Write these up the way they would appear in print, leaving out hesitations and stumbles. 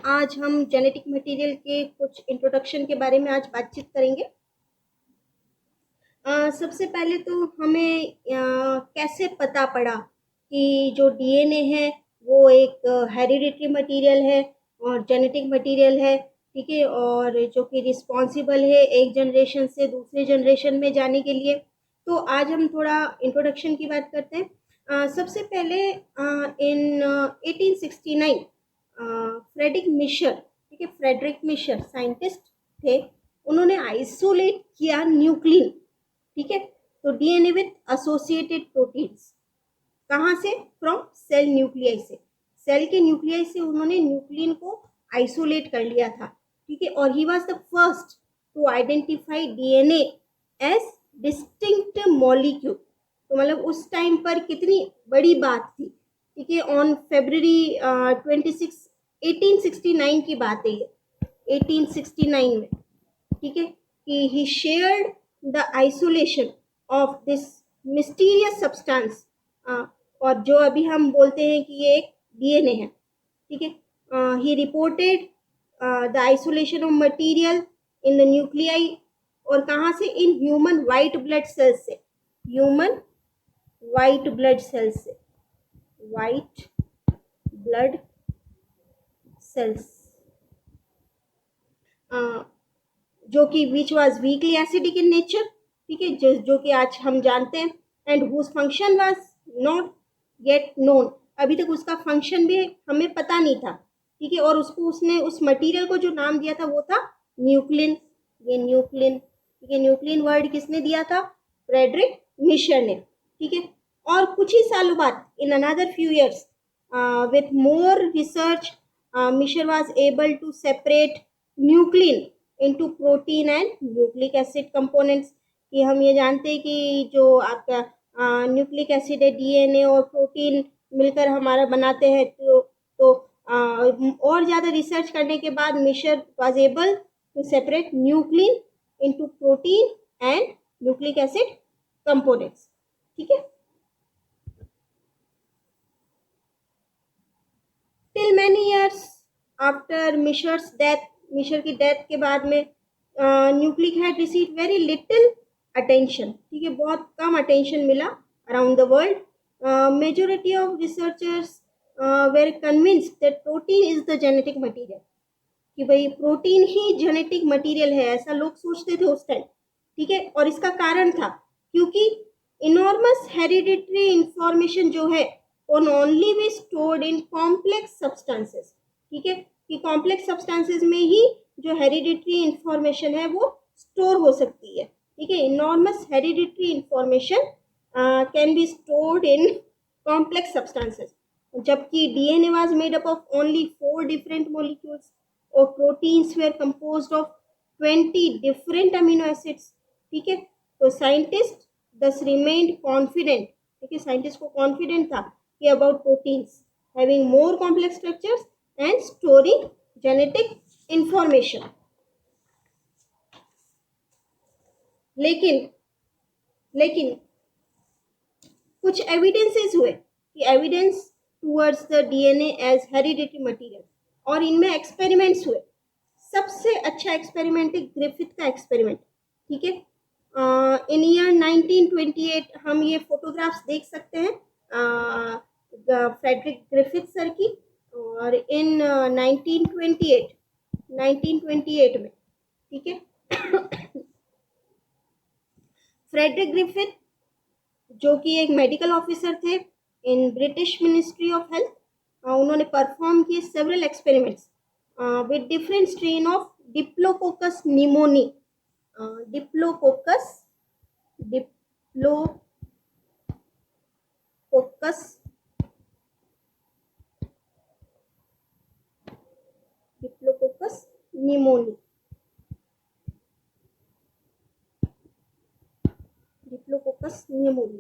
आज हम genetic material के कुछ इंट्रोडक्शन के बारे में आज बातचीत करेंगे। सबसे पहले तो हमें कैसे पता पड़ा कि जो डीएनए है वो एक हेरिडिटरी मटेरियल है और जेनेटिक मटेरियल है, ठीक है, और जो कि रिस्पॉन्सिबल है एक जनरेशन से दूसरे जनरेशन में जाने के लिए। तो आज हम थोड़ा इंट्रोडक्शन की बात करते हैं। सबसे पहले इन 1869 फ्रेडरिक मिशर, ठीक है, फ्रेडरिक मिशर साइंटिस्ट थे। उन्होंने आइसोलेट किया न्यूक्लिन, ठीक है, तो डीएनए विथ एसोसिएटेड प्रोटीन्स। कहाँ से? फ्रॉम सेल न्यूक्लियाई से। सेल के न्यूक्लियाई से उन्होंने न्यूक्लिन को आइसोलेट कर लिया था, ठीक है, और he was the first to identify DNA as distinct molecule. तो मतलब उस टाइम पर कितनी बड़ी बात थी, ठीक है। ऑन फेब्रवरी 26 1869 की बात है ये, 1869 में, ठीक है, कि he shared the isolation of this mysterious substance, और जो अभी हम बोलते हैं कि ये एक डीएनए है, ठीक है। He reported the isolation of material in the nuclei, और कहाँ से? In human white blood cells से, ह्यूमन वाइट ब्लड सेल्स से, वाइट ब्लड सेल्स, जो कि which was weakly acidic in nature, ठीक है, जो कि आज हम जानते हैं, and whose function was not yet known. अभी तक उसका फंक्शन भी हमें पता नहीं था, ठीक है, और उसको उसने उस मटेरियल को जो नाम दिया था वो था न्यूक्लिन। ये न्यूक्लिन, ठीक है, न्यूक्लिन वर्ड किसने दिया था? फ्रेडरिक मिशर ने, ठीक है। और कुछ ही सालों बाद, in another few years, with more research, Miescher was able to separate nuclein into protein and nucleic acid components. कि हम ये जानते हैं कि जो आपका न्यूक्लिक एसिड है, डीएनए और प्रोटीन मिलकर हमारा बनाते हैं। तो और ज़्यादा रिसर्च करने के बाद Miescher was able to separate nuclein into protein and nucleic acid components, ठीक है। Till many years after Miescher's death, Miescher की डेथ के बाद में nucleic had receive very little attention, ठीक है, बहुत कम अटेंशन मिला around the world. Majority of researchers were convinced that protein is the genetic material, कि भाई प्रोटीन ही जेनेटिक मटेरियल है, ऐसा लोग सोचते थे उस टाइम, ठीक है। और इसका कारण था क्योंकि इनॉर्मस हेरिडिटरी इंफॉर्मेशन जो है can only B stored in complex substances, ठीक है, कि कॉम्प्लेक्स सब्सटेंसेस में ही जो हेरिडिटरी इंफॉर्मेशन है वो स्टोर हो सकती है, ठीक है। Enormous hereditary information can be stored in complex substances, जबकि DNA was made up of only 4 different molecules, और proteins were composed of 20 different amino acids, ठीक है। तो साइंटिस्ट thus remained confident, ठीक है, साइंटिस्ट को कॉन्फिडेंट था कि about proteins having more complex structures and storing genetic information. लेकिन लेकिन कुछ एविडेंसेस हुए, कि evidence towards the DNA as hereditary material, और इनमें एक्सपेरिमेंट्स हुए। सबसे अच्छा एक्सपेरिमेंट है ग्रिफिथ का एक्सपेरिमेंट, ठीक है। इन ईयर 1928 हम ये फोटोग्राफ्स देख सकते हैं फ्रेडरिक ग्रिफिथ सर की, और इन 1928 में, ठीक है, फ्रेडरिक ग्रिफिथ जो कि एक मेडिकल ऑफिसर थे in British ministry of health, उन्होंने परफॉर्म किए several experiments with different strain of diplococcus pneumoniae, diplococcus diplococcus diplococcus pneumoniae, diplococcus pneumoniae,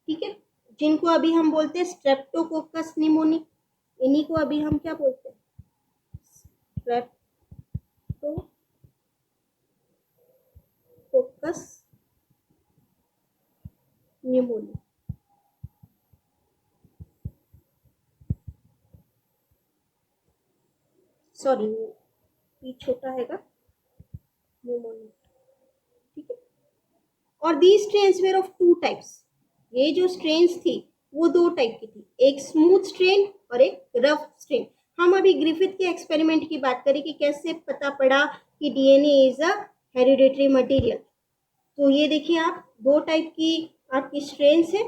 ठीक है, जिनको अभी हम बोलते हैं स्ट्रेप्टोकोकस निमोनी। इन्हीं को अभी हम क्या बोलते हैं? Streptococcus pneumoniae. सॉरी पी छोटा हैगा, न्यूमोनिया, ठीक है। और these strains were of two types, ये जो स्ट्रेन्स थी वो दो टाइप की थी, एक स्मूथ स्ट्रेन और एक रफ स्ट्रेन। हम अभी ग्रिफिथ के एक्सपेरिमेंट की बात करें कि कैसे पता पड़ा कि DNA is a hereditary material. तो ये देखिए आप, दो टाइप की आपकी स्ट्रेन्स है,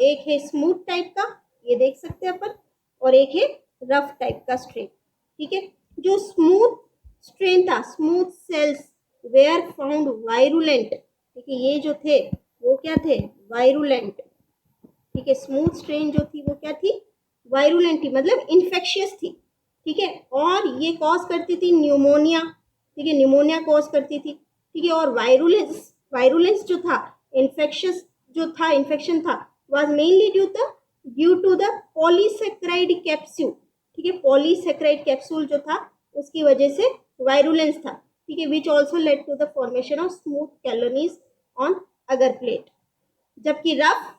एक है स्मूथ टाइप का, ये देख सकते हैं अपन, और एक है रफ टाइप का स्ट्रेन, ठीक है। जो स्मूथ स्ट्रेन था, smooth cells were found virulent, ठीक है, ये जो थे वो क्या थे, वायरुलेंट, ठीक है। स्मूथ स्ट्रेन जो थी वो क्या थी, वायरुलेंट थी, मतलब इन्फेक्शियस थी, ठीक है। और ये कॉज करती थी न्यूमोनिया, ठीक है, न्यूमोनिया कॉज करती थी, ठीक है। और वायरुलेंस, वायरुलेंस जो था, इन्फेक्शियस जो था, इन्फेक्शन था, was mainly due to the polysaccharide capsule, ठीक है। पॉलीसेक्राइड कैप्सूल जो था उसकी वजह से वायरुलेंस था, ठीक है, which also led to the formation of smooth colonies on agar plate. जबकि rough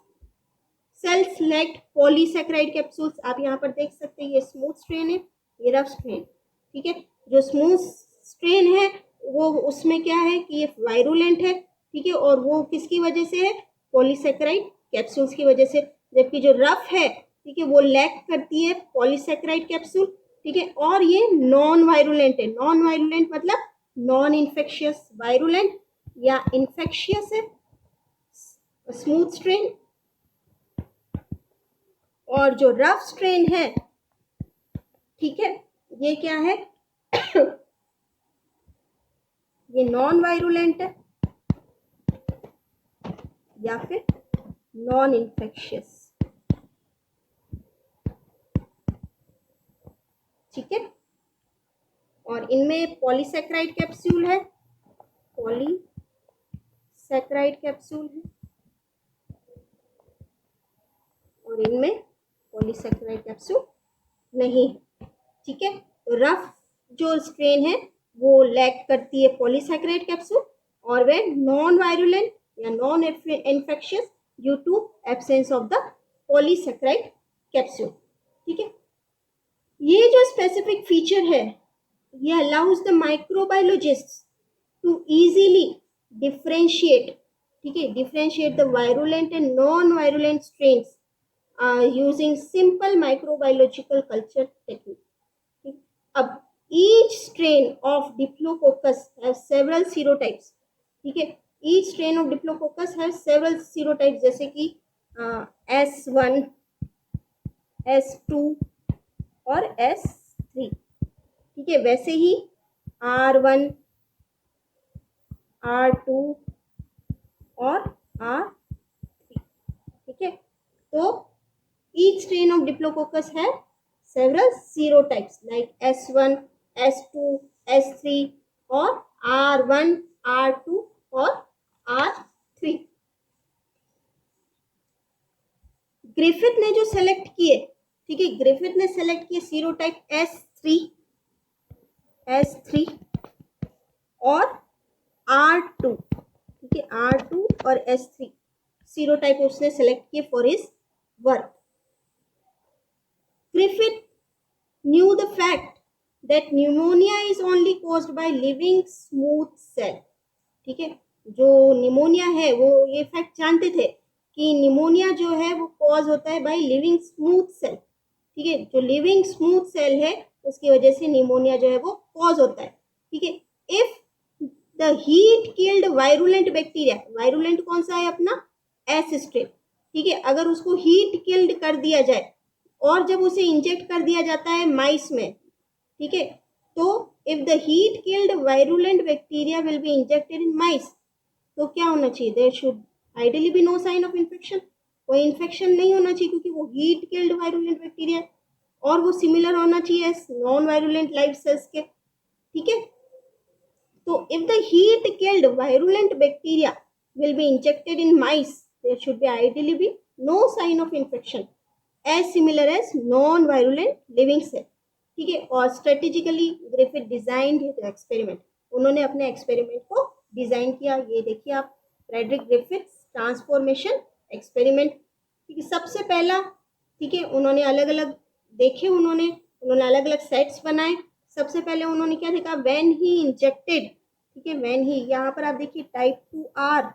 cells lacked polysaccharide capsules, आप यहाँ पर देख सकते हैं, ये स्मूथ स्ट्रेन है, ये रफ स्ट्रेन, ठीक है। जो स्मूथ स्ट्रेन है वो उसमें क्या है कि ये वायरुलेंट है, ठीक है, और वो किसकी वजह से है, पॉलीसेक्राइड कैप्सूल्स की वजह से। जबकि जो रफ है, ठीक है, वो लैक करती है पॉलीसेक्राइड कैप्सूल, ठीक है, और ये नॉन वायरुलेंट है। नॉन वायरुलेंट मतलब नॉन इन्फेक्शियस, वायरुलेंट या इन्फेक्शियस है स्मूथ स्ट्रेन, और जो रफ स्ट्रेन है, ठीक है, ये क्या है ये नॉन वायरुलेंट है या फिर नॉन इन्फेक्शियस, ठीक है। और इनमें पॉलीसेक्राइड कैप्सूल है, पॉलीसेक्राइड कैप्सूल है, और इनमें पॉलीसेक्राइड कैप्सूल नहीं है, ठीक है। तो रफ जो स्ट्रेन है वो लैक करती है पॉलीसेक्राइड कैप्सूल, और वे नॉन वायरुलेंट या non infectious due to absence of the polysaccharide capsule, ठीक है। ये जो स्पेसिफिक फीचर है ये allows the microbiologist to easily differentiate, ठीक है, differentiate the virulent and non virulent strains using simple microbiological culture technique. अब each strain of Diplococcus has several serotypes, ठीक है। each strain of Diplococcus has several serotypes, जैसे कि S1, S2 और S3, ठीक है। वैसे ही R1, R2 और R3, ठीक है। तो each strain of Diplococcus have several serotypes like S1, S2, S3 और R1, R2 और R3। ग्रिफिथ ने जो सेलेक्ट किए, ठीक है, ग्रिफिथ ने सेलेक्ट किए सीरोटाइप S3 और R2, ठीक है, R2 और S3 सीरोटाइप उसने सेलेक्ट किए for his work. Griffith knew the fact that pneumonia is only caused by living smooth cell, ठीक है। जो निमोनिया है वो ये फैक्ट जानते थे कि निमोनिया जो है वो कॉज होता है बाय लिविंग स्मूथ सेल, ठीक है। जो लिविंग स्मूथ सेल है उसकी वजह से निमोनिया जो है वो कॉज होता है, ठीक है। If the heat killed virulent bacteria, virulent कौन सा है अपना, एस स्ट्रेन, ठीक है, अगर उसको हीट किल्ड कर दिया जाए और जब उसे इंजेक्ट कर दिया जाता है माइस में, ठीक है, तो if the heat killed virulent bacteria will be injected in mice, तो क्या होना चाहिए, there should ideally be no sign of infection, कोई इन्फेक्शन नहीं होना चाहिए क्योंकि वो हीट किल्ड वायरुलेंट बैक्टीरिया और वो सिमिलर होना चाहिए नॉन वायरुलेंट लाइव सेल्स के, ठीक है। तो if the heat killed virulent bacteria will be injected in mice, there should be ideally be no sign of infection as similar as non-virulent living cell, ठीक है। और strategically Griffith designed experiment, उन्होंने अपने experiment को design किया। ये देखिए आप, फ्रेडरिक ग्रिफिथ ट्रांसफॉर्मेशन एक्सपेरिमेंट, ठीक है। सबसे पहला, ठीक है, उन्होंने अलग अलग देखे, उन्होंने अलग अलग सेट्स बनाए, सबसे पहले उन्होंने क्या देखा, व्हेन ही इंजेक्टेड, ठीक है, व्हेन ही, यहाँ पर आप देखिए टाइप 2 आर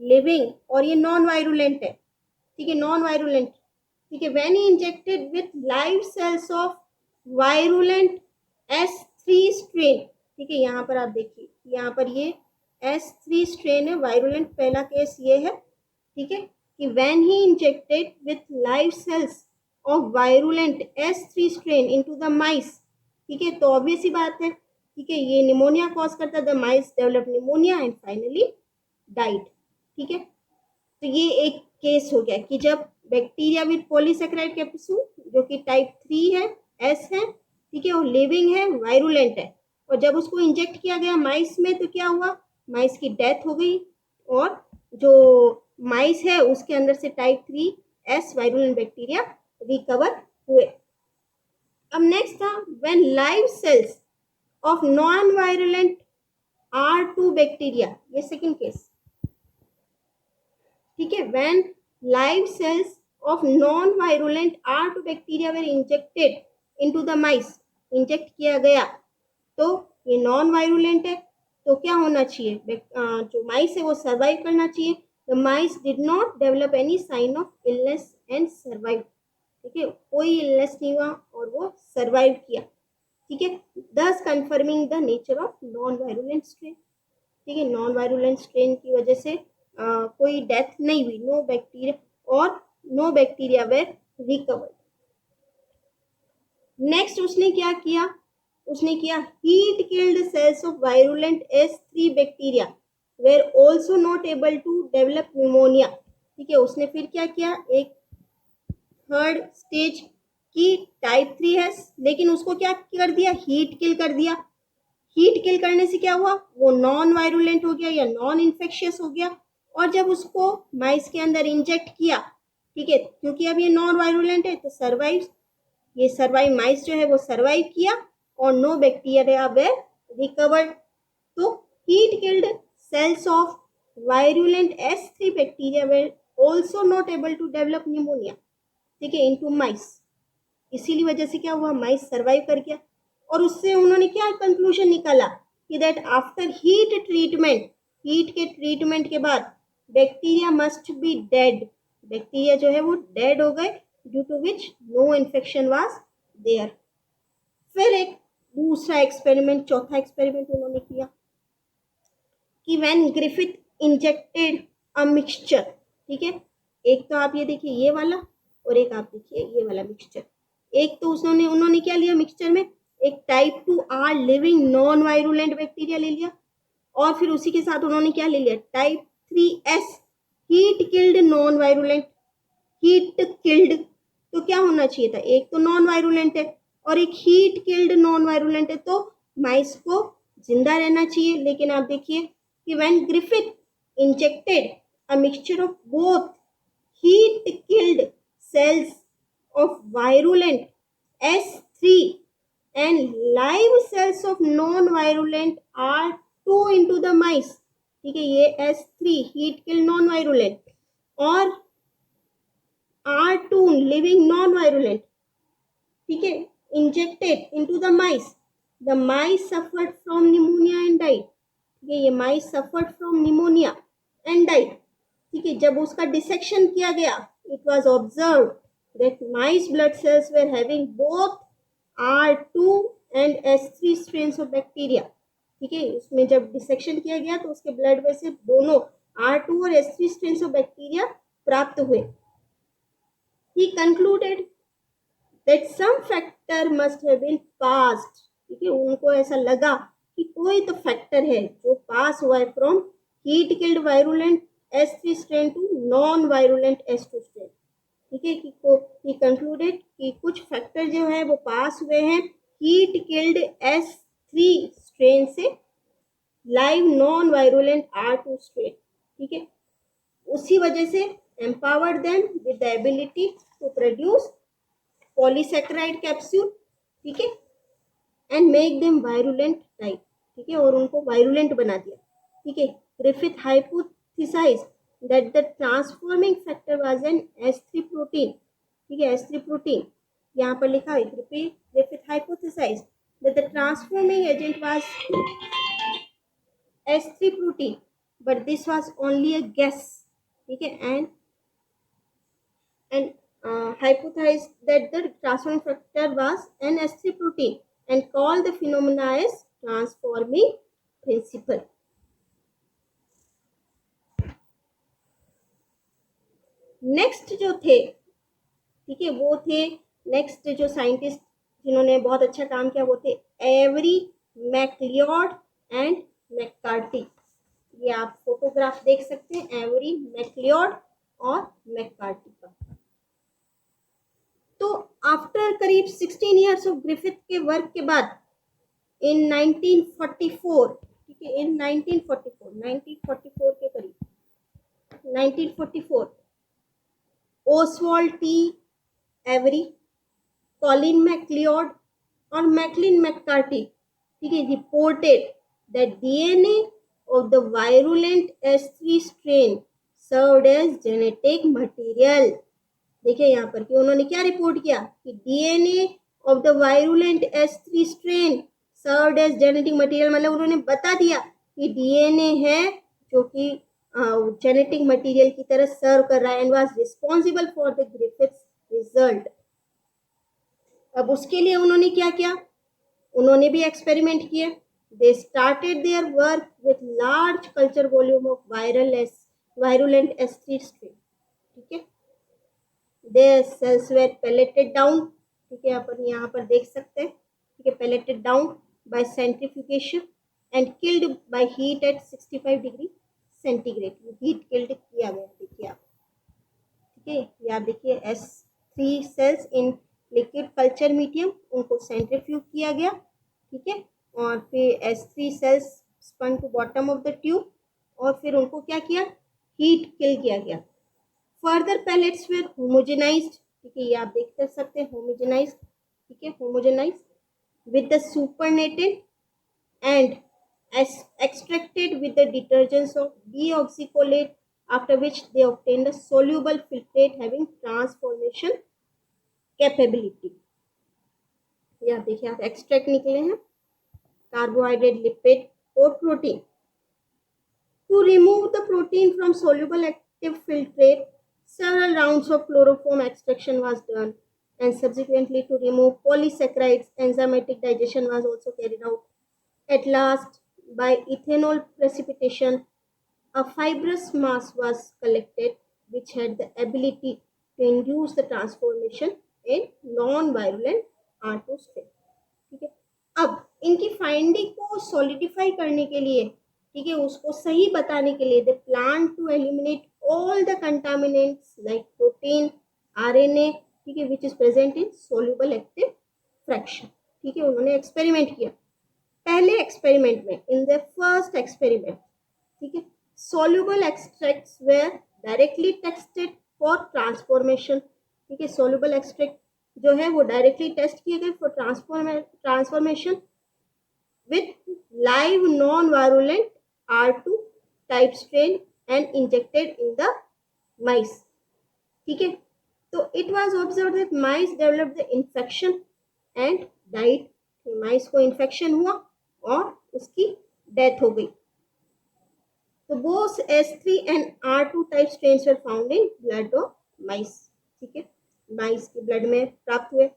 लिविंग, और ये नॉन वायरुलेंट है, ठीक है, नॉन वायरुलेंट, ठीक है, when he injected with live cells of virulent S3 strain, ठीक है, यहाँ पर आप देखिए, यहाँ पर ये S3 स्ट्रेन है, वायरुलेंट पहला केस ये है, ठीक है, कि when he injected with live cells of virulent S3 strain into the mice, ठीक है, तो ऑब्वियस ही बात है, ठीक है, ये निमोनिया कॉज करता है, the mice develop pneumonia and finally died, ठीक है। तो ये एक केस हो गया कि जब बैक्टीरिया विद पॉलीसेकेराइड कैप्सूल, जो कि टाइप 3 है, एस है, ठीक है, और लिविंग है, वायरुलेंट है, और जब उसको इंजेक्ट किया गया माइस में तो क्या हुआ, माइस की डेथ हो गई, और जो माइस है उसके अंदर से type 3 S virulent bacteria recover हुए। अब नेक्स्ट था when live cells of non virulent R2 bacteria, ये सेकेंड केस, ठीक है, when live cells of non virulent R2 bacteria were injected into the mice, inject किया गया, तो ये नॉन वायरुलेंट है, तो क्या होना चाहिए, जो माइस है वो सर्वाइव करना चाहिए, the mice did not develop any sign of illness and survive, ठीक है, कोई इलनेस नहीं हुआ और वो सर्वाइव किया, ठीक है, thus confirming the nature of non virulent strain, ठीक है, नॉन वायरुलेंट स्ट्रेन की वजह से कोई डेथ नहीं हुई, नो बैक्टीरिया, और no bacteria were recovered. Next उसने क्या किया, उसने किया heat killed cells of virulent S3 bacteria were also not able to develop pneumonia, ठीक है, उसने फिर क्या किया, एक थर्ड स्टेज की टाइप 3 है, लेकिन उसको क्या कर दिया, हीट किल कर दिया, हीट किल करने से क्या हुआ, वो नॉन वायरुलेंट हो गया या नॉन इन्फेक्शियस हो गया, और जब उसको माइस के अंदर इंजेक्ट किया, ठीक है, क्योंकि अब ये नॉन वायरुलेंट है तो सर्वाइव, ये सर्वाइव माइस जो है वो सर्वाइव किया, और नो बैक्टीरिया वेर रिकवर्ड, तो heat killed cells of virulent S3 bacteria were also not able to develop pneumonia, ठीक है, इनटू माइस, इसीलिए वजह से क्या हुआ, माइस सर्वाइव कर गया, और उससे उन्होंने क्या कंक्लूजन निकाला कि that after heat treatment, heat के ट्रीटमेंट के बाद bacteria must be dead, bacteria जो है वो डेड हो गए, due to which no infection was there. फिर एक दूसरा एक्सपेरिमेंट, चौथा एक्सपेरिमेंट उन्होंने किया कि when Griffith injected a mixture, ठीक है, एक तो आप ये देखिए ये वाला, और एक आप देखिए ये वाला मिक्सचर, एक तो उन्होंने क्या लिया मिक्सचर में, एक type 2 R living non virulent bacteria ले लिया, और फिर उसी के साथ उन्होंने क्या ले लिया, type 3S heat killed non virulent, heat killed, तो क्या होना चाहिए था, एक तो नॉन वायरुलेंट है और एक हीट किल्ड नॉन वायरुलेंट है, तो माइस को जिंदा रहना चाहिए, लेकिन आप देखिए कि when Griffith injected a mixture of both heat killed cells of virulent S3 and live cells of non-virulent R2 into the mice, ठीक है, ये S3 heat kill non-virulent और R2 living non-virulent, ठीक है, injected into the mice suffered from pneumonia and died, ठीक है, ये mice suffered from pneumonia and died, ठीक है, जब उसका डिसेक्शन किया गया, it was observe that mice blood cells were having both R2 and S3 strains of bacteria, ठीक है, उसमें जब डिसेक्शन किया गया तो उसके ब्लड में से दोनों R2 और S3 स्ट्रेन्स ऑफ बैक्टीरिया प्राप्त हुए। He concluded that some factor must have been passed, ठीक है, उनको ऐसा लगा कि कोई तो फैक्टर है जो पास हुआ है from heat killed virulent S3 strain to non virulent S2 strain, ठीक है, कि कंक्लूडेड कि कुछ फैक्टर जो है वो पास हुए हैं हीट किल्ड S3 स्ट्रेन से live non virulent R2 strain, ठीक है, उसी वजह से empowered them with the ability to produce polysaccharide capsule, ठीक है, and make them virulent type, ठीक है, और उनको वायरुलेंट बना दिया, ठीक है, Griffith hypothesized that the transforming factor was an S3 protein, ठीक है, S3 प्रोटीन यहाँ पर लिखा है, Griffith hypothesized that the transforming agent was S3 protein, but this was only a guess. ठीक है, and hypothesized that the transforming factor was an S3 protein and called the phenomena as transforming principle. Next जो थे, ठीक है, वो थे next जो scientist जिन्होंने बहुत अच्छा काम किया वो थे एवरी, मैकलियोड एंड मैककार्टी। ये आप फोटोग्राफ देख सकते हैं एवरी, मैकलियोड और मैककार्टी का। तो आफ्टर करीब 16 ईयर्स ऑफ ग्रिफिथ के वर्क के बाद इन 1944, ठीक है, इन 1944 के करीब 1944 Oswald T Avery, Colin MacLeod और मैकलिन मैककार्टी, ठीक है, reported that DNA of the virulent S3 strain served as genetic material. देखिए यहाँ पर कि उन्होंने क्या रिपोर्ट किया कि DNA of the virulent S3 strain served as genetic material, मतलब उन्होंने बता दिया कि डीएनए है जो कि जेनेटिक मटेरियल की तरह सर्व कर रहा है and was responsible for the Griffiths result. अब उसके लिए उन्होंने क्या किया, उन्होंने भी एक्सपेरिमेंट किए। They started their work with large culture volume of virulent S3 strain, ठीक है। There sales where pelleted down, ठीक है, अपन यहाँ पर देख सकते हैं, ठीक है, pelleted down by centrifugation and killed by heat at 65 degree centigrade. Heat killed किया गया, देखिए आप, ठीक है, या देखिए S3 cells in liquid culture medium, उनको सेंट्रीफ्यूग किया गया, ठीक है, और फिर S3 cells spun to bottom of the tube और फिर उनको क्या किया, हीट किल किया गया। फर्दर पैलेट्स वेर होमोजेनाइज्ड, ठीक है, ये आप देख सकते हैं होमोजेनाइज्ड, ठीक है, homogenized with the supernatant and extracted with the detergents of deoxycholate, after which they obtained a soluble filtrate having transformation capability। यहाँ देखिए आप एक्सट्रैक्ट निकले हैं कार्बोहाइड्रेट, लिपिड और protein. To remove the protein from soluble active filtrate, several rounds of chloroform extraction was done and subsequently to remove polysaccharides enzymatic digestion was also carried out। At last, by ethanol precipitation, a fibrous mass was collected which had the ability to induce the transformation in non-virulent R2 strain, ठीक है। अब इनकी finding को solidify करने के लिए, ठीक है, उसको सही बताने के लिए they plan to eliminate all the contaminants like protein, RNA, ठीक है, which is present in soluble active fraction, ठीक है। उन्होंने एक्सपेरिमेंट किया पहले एक्सपेरिमेंट में, इन द फर्स्ट एक्सपेरिमेंट, ठीक है, soluble extracts were directly tested for transformation, ठीक है, soluble extract जो है वो डायरेक्टली टेस्ट किए गए for transformation with live non virulent R2 type strain and injected in the mice, ठीक है। तो it was observed that mice developed the infection and died, mice को इन्फेक्शन हुआ और उसकी डेथ हो गई। तो both S3 and R2 type strains were found in blood of mice, ठीक है, माइस के ब्लड में प्राप्त हुए।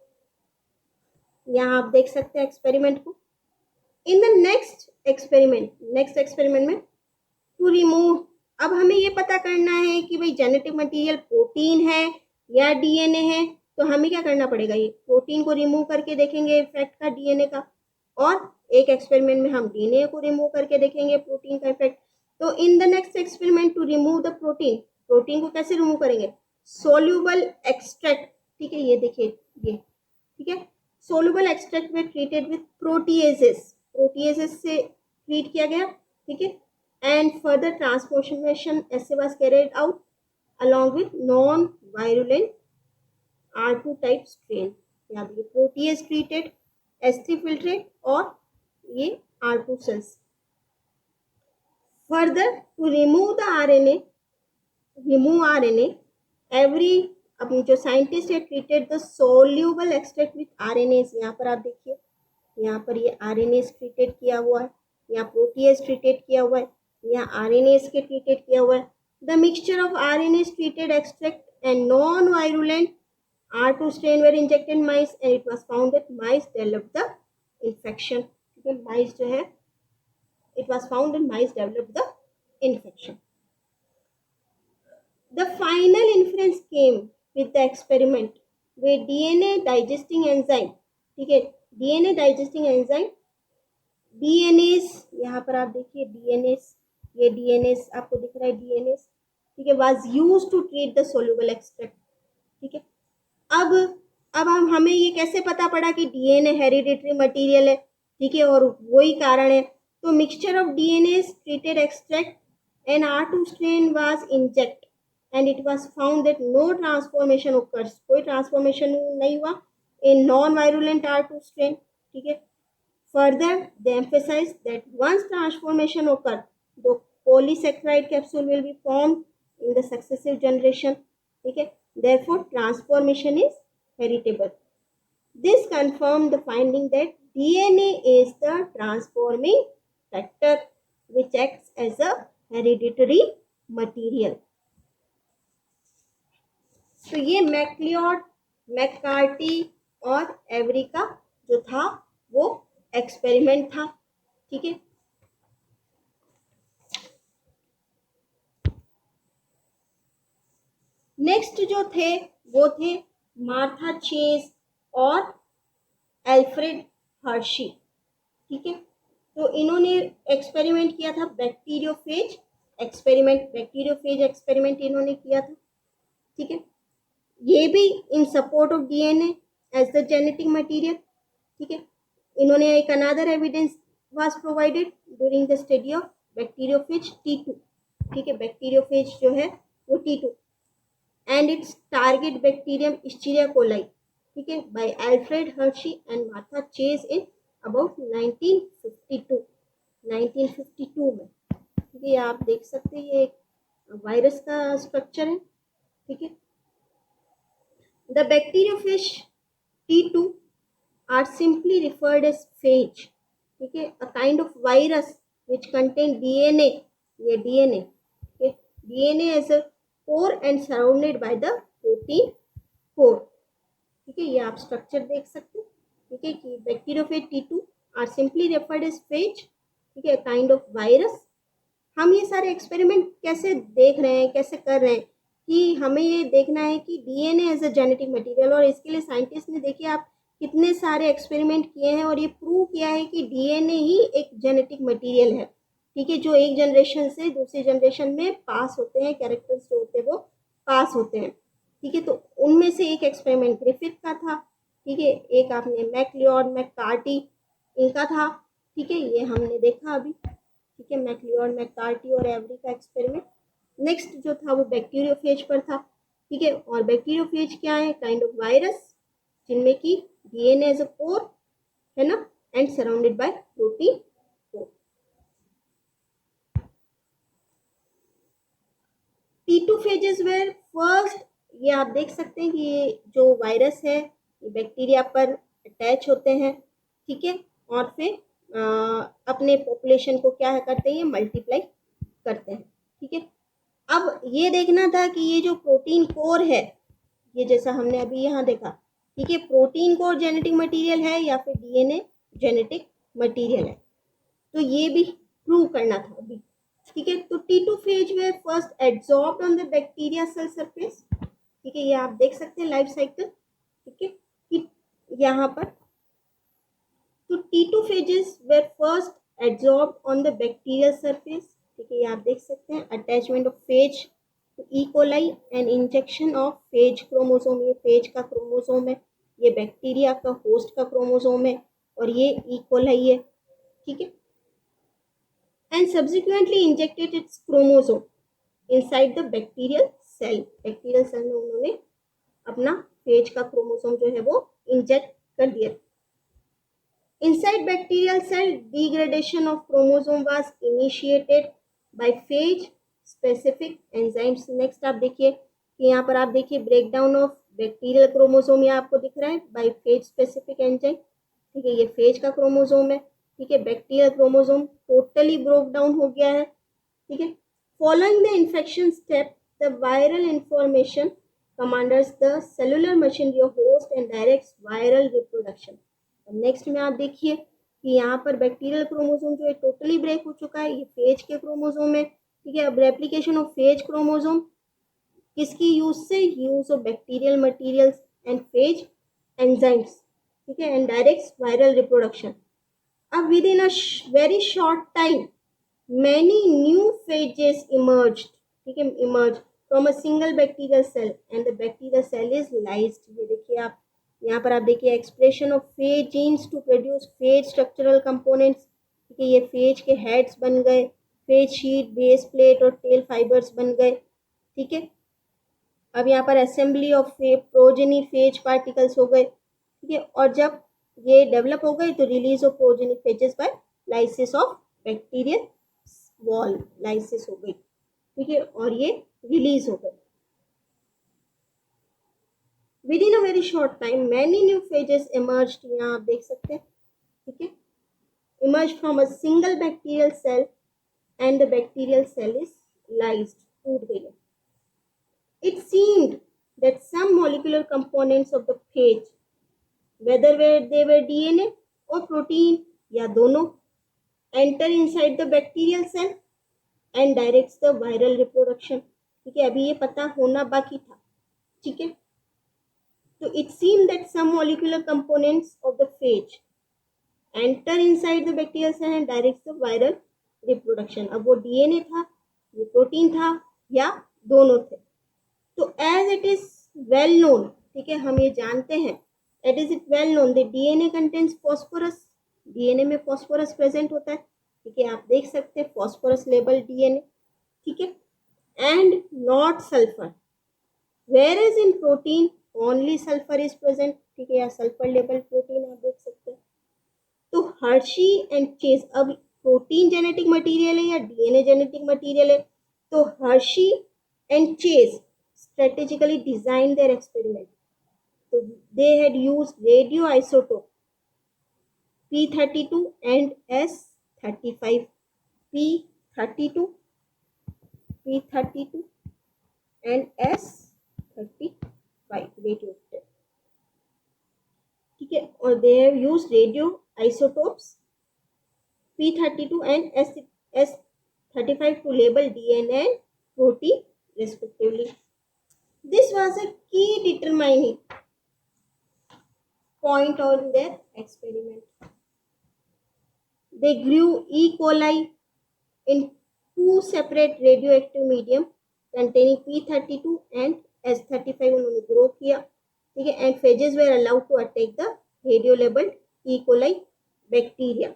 यहाँ आप देख सकते हैं एक्सपेरिमेंट को। इन द नेक्स्ट एक्सपेरिमेंट में टू रिमूव, अब हमें ये पता करना है कि भाई जेनेटिक मटेरियल प्रोटीन है या डीएनए है, तो हमें क्या करना पड़ेगा, ये प्रोटीन को रिमूव करके देखेंगे इफेक्ट का डीएनए का, और एक एक्सपेरिमेंट में हम डीएनए को रिमूव करके देखेंगे प्रोटीन का इफेक्ट। तो in the next experiment to remove the protein को कैसे रिमूव करेंगे, सोल्यूबल एक्सट्रैक्ट, ठीक है, ये देखिए ये, ठीक है, सोल्यूबल एक्सट्रैक्ट में ट्रीटेड विथ प्रोटीएजेस से ट्रीट किया गया, ठीक है, and further transformation assay was carried out along with non virulent R2 type strain. यहाँ पे प्रोटीएज ट्रीटेड, S3 फिल्ट्रेट और ये R2 cells. Further, to remove RNA, अब जो साइंटिस्ट है treated the soluble extract with RNAs। यहाँ पर आप देखिए यहाँ पर ये RNase ट्रीटेड किया हुआ है, यहाँ प्रोटीएज ट्रीटेड किया हुआ है, यहाँ RNase के ट्रीटेड किया हुआ है. The mixture of RNase treated extract and non-virulent R2 strain were injected mice and it was found that mice developed the infection. ठीक है, mice जो है, it was found that mice developed the infection. The final inference came with the experiment with DNA digesting enzyme. ठीक है, DNA digesting enzyme, DNase, यहाँ पर आप देखिए DNase, ये DNase आपको दिख रहा है DNase. ठीक है, was used to treat the soluble extract. ठीक है, अब हमें ये कैसे पता पड़ा कि DNA हेरिडिटरी मटेरियल है. ठीक है, और वही कारण है. तो mixture of DNase treated extract and R2 strain was injected and it was found that no transformation occurs. कोई ट्रांसफॉर्मेशन नहीं हुआ in non-virulent R2 strain. ठीक है, further they emphasize that once transformation occur, the polysaccharide capsule will be formed in the successive generation. ठीक है, therefore transformation is heritable. This confirmed the finding that DNA is the transforming factor which acts as a hereditary material. तो ये McLeod, McCarthy और every का जो था वो experiment था. ठीक है, नेक्स्ट जो थे वो थे मार्था चेज और एल्फ्रेड हर्शी. ठीक है, तो इन्होंने एक्सपेरिमेंट किया था बैक्टीरियोफेज एक्सपेरिमेंट. बैक्टीरियोफेज एक्सपेरिमेंट इन्होंने किया था. ठीक है, ये भी in support of DNA as the genetic material. ठीक है, इन्होंने एक another evidence was provided during the study of bacteriophage T2. ठीक है, बैक्टीरियोफेज जो है वो T2 and its target bacterium Escherichia coli. ठीक है, by Alfred Hershey and Martha Chase in about 1952 में. ठीक है, आप देख सकते हैं ये एक वायरस का स्ट्रक्चर है. ठीक है, the bacteriophage T2 are simply referred as phage. ठीक है, a kind of virus which contain DNA. ये DNA, okay, DNA as a core and surrounded by the protein core. ठीक है, ये आप स्ट्रक्चर देख सकते हैं. ठीक है, कि bacteriophage T2 are simply referred as phage. ठीक है, kind of virus. हम ये सारे एक्सपेरिमेंट कैसे देख रहे हैं, कैसे कर रहे हैं कि हमें ये देखना है कि DNA as a genetic material. और इसके लिए साइंटिस्ट ने देखिए आप कितने सारे एक्सपेरिमेंट किए हैं और ये प्रूव किया है कि DNA ही एक जेनेटिक मटेरियल है. ठीक है, जो एक जनरेशन से दूसरी जनरेशन में पास होते हैं, कैरेक्टर्स जो होते हैं वो पास होते हैं. ठीक है, तो उनमें से एक एक्सपेरिमेंट ग्रिफिथ का था. ठीक है, एक आपने मैक्लियोड, मैककार्टी इनका था. ठीक है, ये हमने देखा अभी. ठीक है, मैक्लियोड, मैककार्टी और एवरी का एक्सपेरिमेंट. नेक्स्ट जो था वो बैक्टीरियोफेज पर था. ठीक है, और बैक्टीरियोफेज क्या है, काइंड ऑफ वायरस जिनमें की DNA एज अ कोर है ना and surrounded by protein core. T2 phages were first. ये आप देख सकते हैं कि ये जो वायरस है ये बैक्टीरिया पर अटैच होते हैं. ठीक है, और फिर अपने पॉपुलेशन को क्या करते हैं, ये मल्टीप्लाई करते हैं. ठीक है, अब ये देखना था कि ये जो प्रोटीन कोर है, ये जैसा हमने अभी यहाँ देखा. ठीक है, प्रोटीन कोर जेनेटिक मटेरियल है या फिर DNA जेनेटिक मटेरियल है. तो ये भी प्रूव करना था अभी. ठीक है, तो T2 फेज में first absorbed on the bacteria cell surface. ठीक है, ये आप देख सकते हैं लाइफ साइकिल. ठीक है, कि यहाँ पर तो T2 phages were first absorbed on the bacterial surface. ठीक है, ये आप देख सकते हैं attachment of phage to E coli and injection of phage chromosome. ये फेज का क्रोमोसोम है, ये बैक्टीरिया का होस्ट का क्रोमोसोम है और ये ई कोलाई है. ठीक है, and subsequently injected its chromosome inside the bacterial cell. Bacterial cell में उन्होंने अपना फेज का क्रोमोसोम जो है वो इंजेक्ट कर दिया. Inside bacterial cell, degradation of chromosome was initiated by phage specific enzymes. Next आप देखिए कि यहाँ पर आप देखिए ब्रेकडाउन ऑफ बैक्टीरियल क्रोमोसोम यहाँ आपको दिख रहा है बाय फेज स्पेसिफिक एंजाइम. ठीक है, ये फेज का क्रोमोसोम है। ठीक है, bacterial chromosome totally broke down हो गया है। ठीक है, following the infection step the viral information commanders the cellular machinery of host and directs viral reproduction. Next में आप देखिए कि यहाँ पर बैक्टीरियल क्रोमोसोम जो है टोटली ब्रेक हो चुका है, ये फेज के क्रोमोसोम है। ठीक है, अब रेप्लिकेशन ऑफ फेज क्रोमोसोम किसकी यूज से, use of bacterial materials and phase enzymes. ठीक है, एंड डायरेक्ट वायरल रिप्रोडक्शन। अब with in a very short time many new phages emerged, ठीक है, emerge from a single bacterial cell and the bacterial cell is lysed। ये देखिए आप यहाँ पर, आप देखिए expression of phage genes to produce phage structural components. ठीक है, ये फेज के हेड्स बन गए, फेज शीट, बेस प्लेट और टेल फाइबर्स बन गए। ठीक है, अब यहाँ पर assembly of progeny phage particles हो गए। ठीक है, और जब ये डेवलप हो गए तो release of progeny phages by lysis of bacterial wall, lysis हो गई। ठीक है, और ये रिलीज हो गई। Within a very short time many new phages emerged, यहाँ आप देख सकते हैं। ठीक है, emerge from a single bacterial cell and the bacterial cell is lysed, टूट गई है। It seemed that some molecular components of the phage, whether they were DNA or protein या दोनों, enter inside the bacterial cell and directs the viral reproduction। ठीक है, अभी ये पता होना बाकी था। ठीक है, तो it seemed that some molecular components of the phage enter inside the bacterial cell and directs the viral reproduction। अब वो DNA था, ये प्रोटीन था, या दोनों थे। तो as it is well known, ठीक है, हम ये जानते हैं, at is it well known the DNA contains phosphorus, DNA में फॉस्फोरस प्रेजेंट होता है। ठीक है, आप देख सकते हैं फॉस्फोरस लेबल डीएनए। ठीक है, and not sulphur, where is in protein only sulphur is present. ठीक है, या सल्फर लेबल प्रोटीन आप देख सकते हैं। तो हर्शी एंड चेज, अब प्रोटीन जेनेटिक मटेरियल है या डीएनए जेनेटिक मटेरियल है, तो Hershey and chase strategically designed their experiment. So they had used radioisotope P32 and S35, P32 and S35 radioactive। ठीक है, और they have used radioisotopes P32 and S35 to label DNA and protein respectively। This was a key determining point on their experiment। They grew E. coli in two separate radioactive medium containing P32 and S35 उन्होंने grow किया। ठीक है, and phages were allowed to attack the radio labeled E. coli bacteria।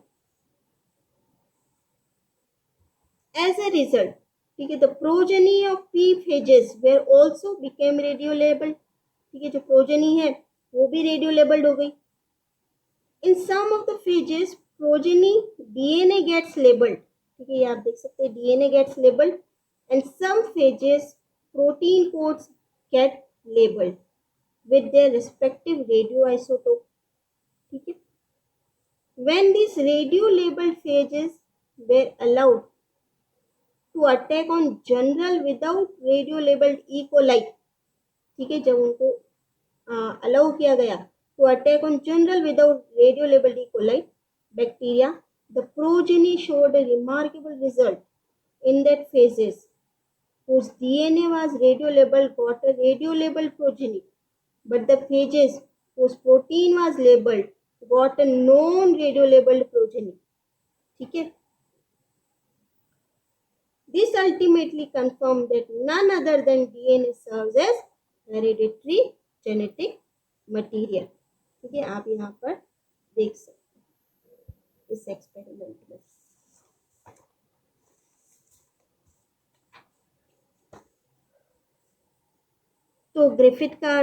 As a result, ठीक है, the progeny of P phages were also became radio labeled। ठीक है, जो progeny है वो भी रेडियो लेबल्ड हो गई। In some of the phages progeny DNA gets labelled. ठीक है, ये आप देख सकते हैं DNA gets labelled, and some phages protein coats get labelled with their respective radioisotope. ठीक है, when this radio labelled phages were allowed to attack on general without radio labelled E coli. ठीक है, जब उनको allow किया गया to attack on general without radio labelled E coli bacteria, the progeny showed a remarkable result in that phases whose DNA was radio labeled got a radio labeled progeny, but the phages whose protein was labeled got a non radio labeled progeny। ठीक है, this ultimately confirmed that none other than DNA serves as hereditary genetic material। ठीक है, आप यहाँ पर देख सकते हैं इस एक्सपेरिमेंट में। तो ग्रिफिथ का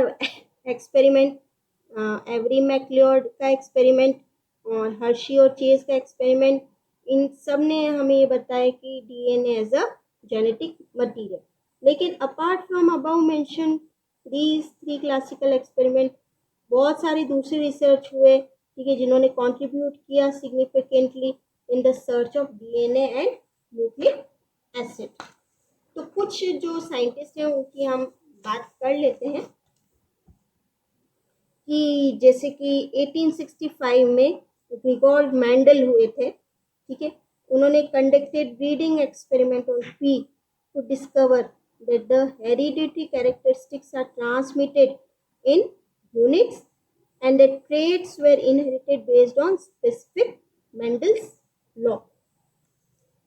एक्सपेरिमेंट, एवरी मैक्लियोड का एक्सपेरिमेंट और हर्शी और चेज का एक्सपेरिमेंट, इन सब ने हमें ये बताया कि DNA as a genetic material. लेकिन apart from above mention these 3 classical experiment, बहुत सारी दूसरी रिसर्च हुए ठीक है, जिन्होंने कंट्रीब्यूट किया significantly in the search of DNA and nucleic acid. तो कुछ जो साइंटिस्ट हैं उनकी हम बात कर लेते हैं कि जैसे कि 1865 में ग्रिगोर मेंडल हुए थे, ठीक है। उन्होंने conducted breeding experiment on pea to discover that the hereditary characteristics are transmitted in units and the traits were inherited based on specific Mendel's law.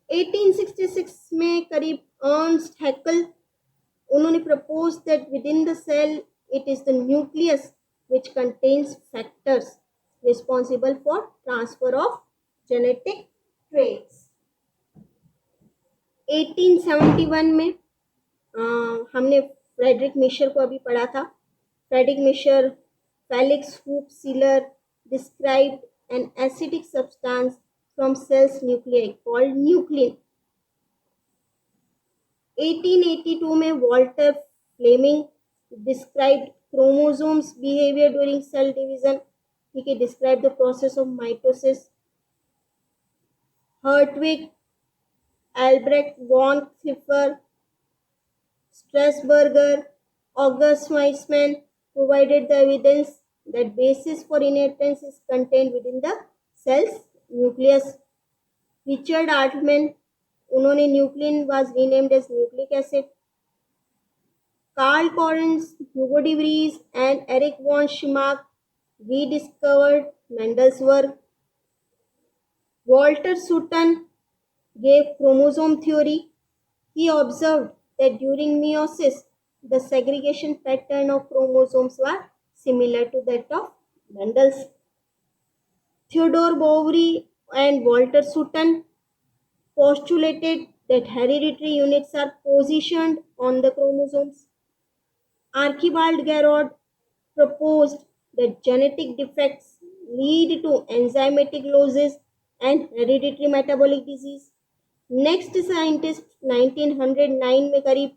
1866 में करीब अर्नस्ट हैकल उन्होंने propose that within the cell it is the nucleus which contains factors responsible for transfer of genetic traits. 1871 में हमने Friedrich Miescher को अभी पढ़ा था। Friedrich Miescher Felix Hoop Sealer described an acidic substance from cell's nuclei called nuclein. 1882 में Walter Fleming described chromosomes behavior during cell division. ठीक है, describe the process of mitosis. Hertwig, Albrecht von Kliffer, Strasburger, August Weismann provided the evidence that basis for inheritance is contained within the cell's nucleus. Richard Altman, उन्होंने nuclein was renamed as nucleic acid. Carl Correns, Hugo de Vries, and Erich von Schmack rediscovered Mendel's work. Walter Sutton gave chromosome theory. He observed that during meiosis, the segregation pattern of chromosomes were similar to that of Mendel's. Theodore Boveri and Walter Sutton postulated that hereditary units are positioned on the chromosomes. Archibald Garrod proposed that genetic defects lead to enzymatic losses and hereditary metabolic disease. Next scientist 1909 में करीब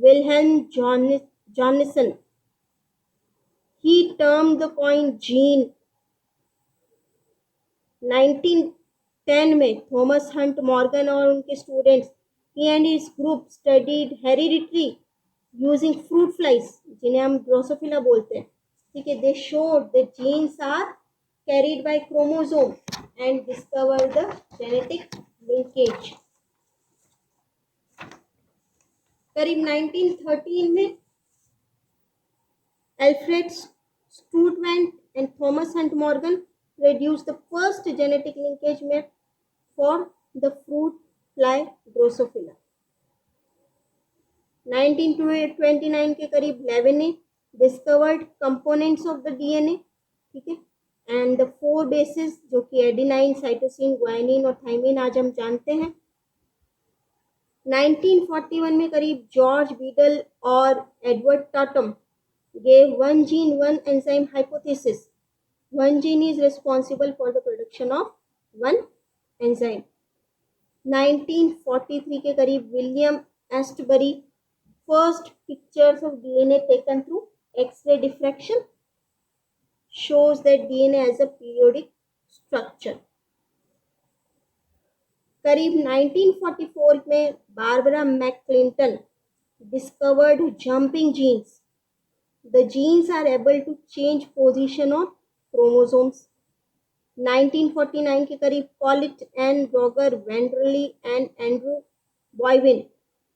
Wilhelm Johannsen, he term the point gene. 1910 में Thomas Hunt Morgan और उनके students, he and his group studied hereditary using fruit flies, जिन्हें हम Drosophila बोलते हैं, ठीक है। They showed that genes are carried by chromosome and discover the genetic linkage. करीब 1913 में Alfred Sturtevant and Thomas Hunt Morgan produced the first genetic linkage map for the fruit fly Drosophila. 1929 के करीब Lewin ने discovered components of the DNA, ठीक है, and the 4 basis जो कि adenine, cytosine, guanine और थाइमिन आज हम जानते हैं। 1941 में करीब जॉर्ज बीडल और Edward Tatum gave one gene one enzyme hypothesis. One gene is responsible for the production of one enzyme. 1943 के करीब William एस्टबरी first pictures of DNA taken through X-ray diffraction shows that DNA has a periodic structure. करीब 1944 में Barbara मैकक्लिंटन discovered jumping genes. The genes are able to change position of chromosomes. 1949 के करीब Collett and Roger Vanderlei and Andrew Boivin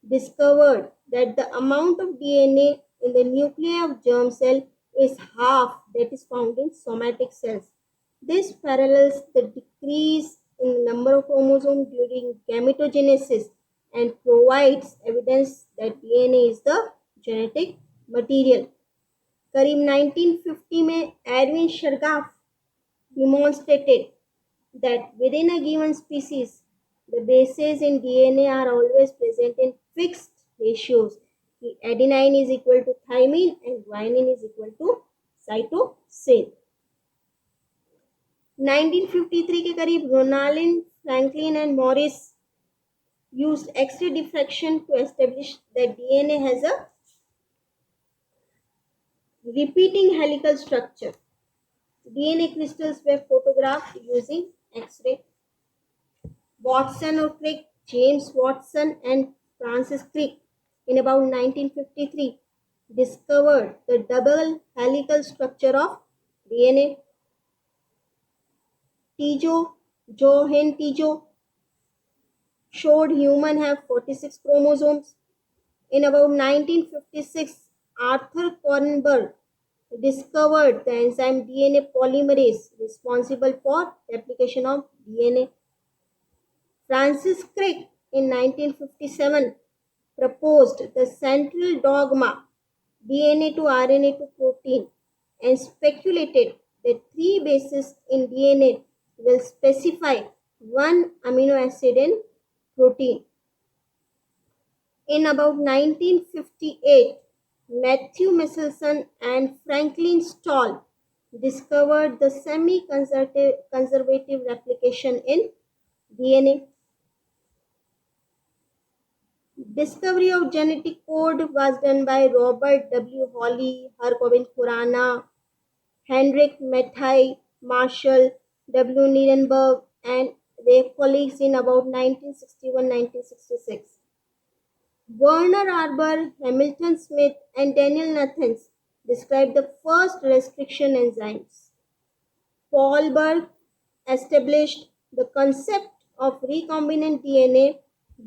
discovered that the amount of DNA in the nuclei of germ cell is half that is found in somatic cells. This parallels the decrease in the number of chromosomes during gametogenesis and provides evidence that DNA is the genetic material. करीब 1950 में Edwin शर्गाफ demonstrated that within a given species, the bases in DNA are always present in fixed ratios. Adenine is equal to thymine and guanine is equal to cytosine. 1953 के करीब Ronald Franklin and Morris used X-ray diffraction to establish that DNA has a repeating helical structure. DNA crystals were photographed using X-ray. Watson or Crick, James Watson and Francis Crick, in about 1953, discovered the double helical structure of DNA. Tijo, Johann Tijo, showed humans have 46 chromosomes. In about 1956, Arthur Kornberg discovered the enzyme DNA polymerase responsible for replication of DNA. Francis Crick in 1957 proposed the central dogma DNA to RNA to protein and speculated that three bases in DNA will specify one amino acid in protein. In about 1958, Matthew Michelson and Franklin Stahl discovered the semi-conservative replication in DNA. Discovery of genetic code was done by Robert W. Hawley, Hargobind Khurana, Heinrich Mattei, Marshall W. Nirenberg, and their colleagues in about 1961-1966. Werner Arbor, Hamilton Smith, and Daniel Nathans described the first restriction enzymes. Paul Berg established the concept of recombinant DNA,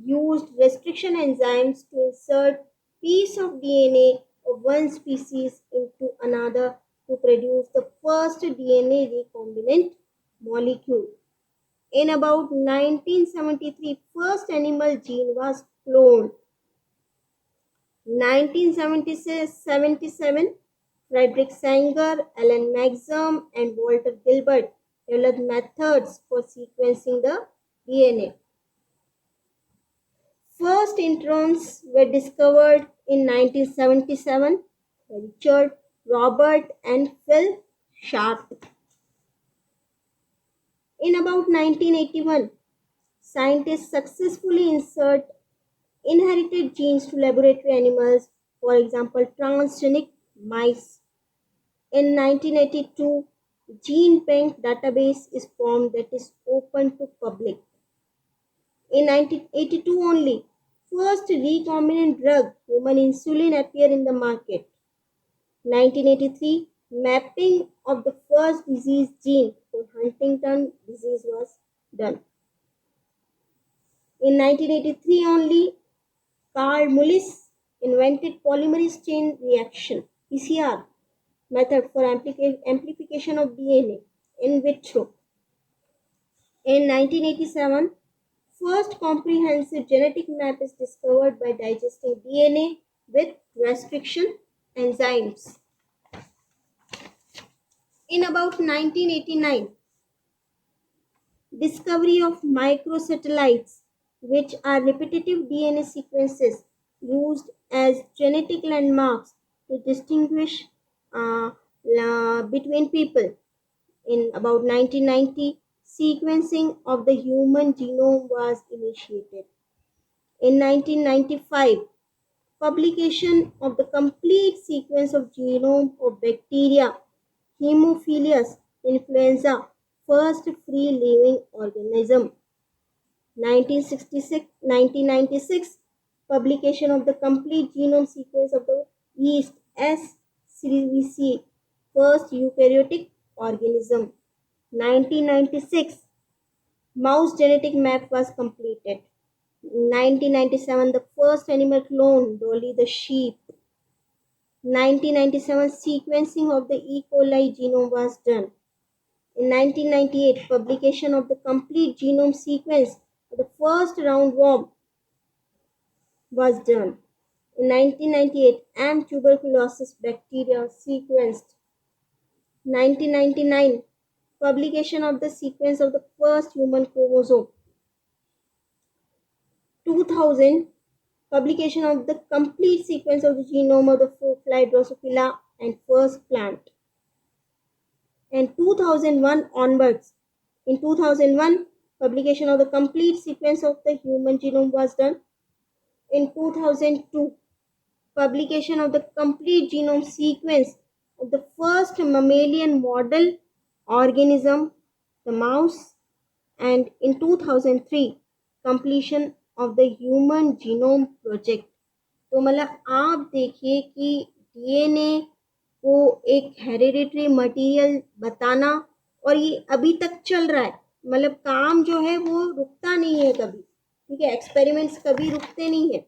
used restriction enzymes to insert piece of DNA of one species into another to produce the first DNA recombinant molecule. In about 1973, first animal gene was cloned. 1977, Frederick Sanger, Alan Maxam, and Walter Gilbert developed methods for sequencing the DNA. First introns were discovered in 1977 by Richard, Robert, and Phil Sharp. In about 1981, scientists successfully insert inherited genes to laboratory animals, for example, transgenic mice. In 1982, GeneBank database is formed that is open to public. In 1982 only, first recombinant drug, human insulin, appeared in the market. 1983, mapping of the first disease gene for Huntington disease was done. In 1983 only, Carl Mullis invented polymerase chain reaction (PCR) method for amplification of DNA in vitro. In 1987, first comprehensive genetic map is discovered by digesting DNA with restriction enzymes. In about 1989, discovery of microsatellites, which are repetitive DNA sequences used as genetic landmarks to distinguish between people. In about 1990, sequencing of the human genome was initiated. In 1995, publication of the complete sequence of genome of bacteria, Haemophilus influenza, first free living organism. 1996, publication of the complete genome sequence of the yeast S. cerevisiae, first eukaryotic organism. 1996, mouse genetic map was completed. 1997, the first animal clone, Dolly the sheep. 1997, sequencing of the E. coli genome was done. In 1998, publication of the complete genome sequence of the first roundworm was done. In 1998, M. tuberculosis bacteria sequenced. 1999, publication of the sequence of the first human chromosome. 2000, publication of the complete sequence of the genome of the fruit fly Drosophila and first plant. And 2001 onwards. In 2001, publication of the complete sequence of the human genome was done. In 2002, publication of the complete genome sequence of the first mammalian model organism, the mouse, and in 2003 completion of the human genome project। तो मतलब आप देखिए कि DNA को एक hereditary material बताना, और ये अभी तक चल रहा है। मतलब काम जो है वो रुकता नहीं है कभी, ठीक है। एक्सपेरिमेंट्स कभी रुकते नहीं है,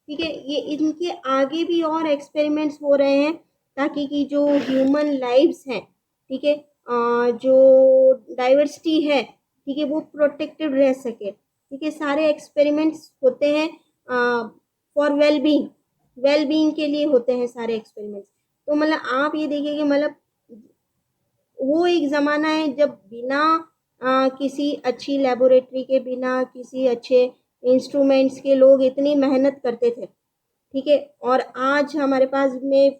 ठीक है। ये इनके आगे भी और एक्सपेरिमेंट्स हो रहे हैं ताकि कि जो ह्यूमन लाइव्स हैं, ठीक है, जो डाइवर्सिटी है, ठीक है, वो प्रोटेक्टेड रह सके, ठीक है। सारे एक्सपेरिमेंट्स होते हैं फॉर वेल बीइंग के लिए होते हैं सारे एक्सपेरिमेंट्स। तो मतलब आप ये देखिए कि मतलब वो एक ज़माना है जब बिना किसी अच्छी लेबोरेटरी के, बिना किसी अच्छे इंस्ट्रूमेंट्स के लोग इतनी मेहनत करते थे, ठीक है। और आज हमारे पास में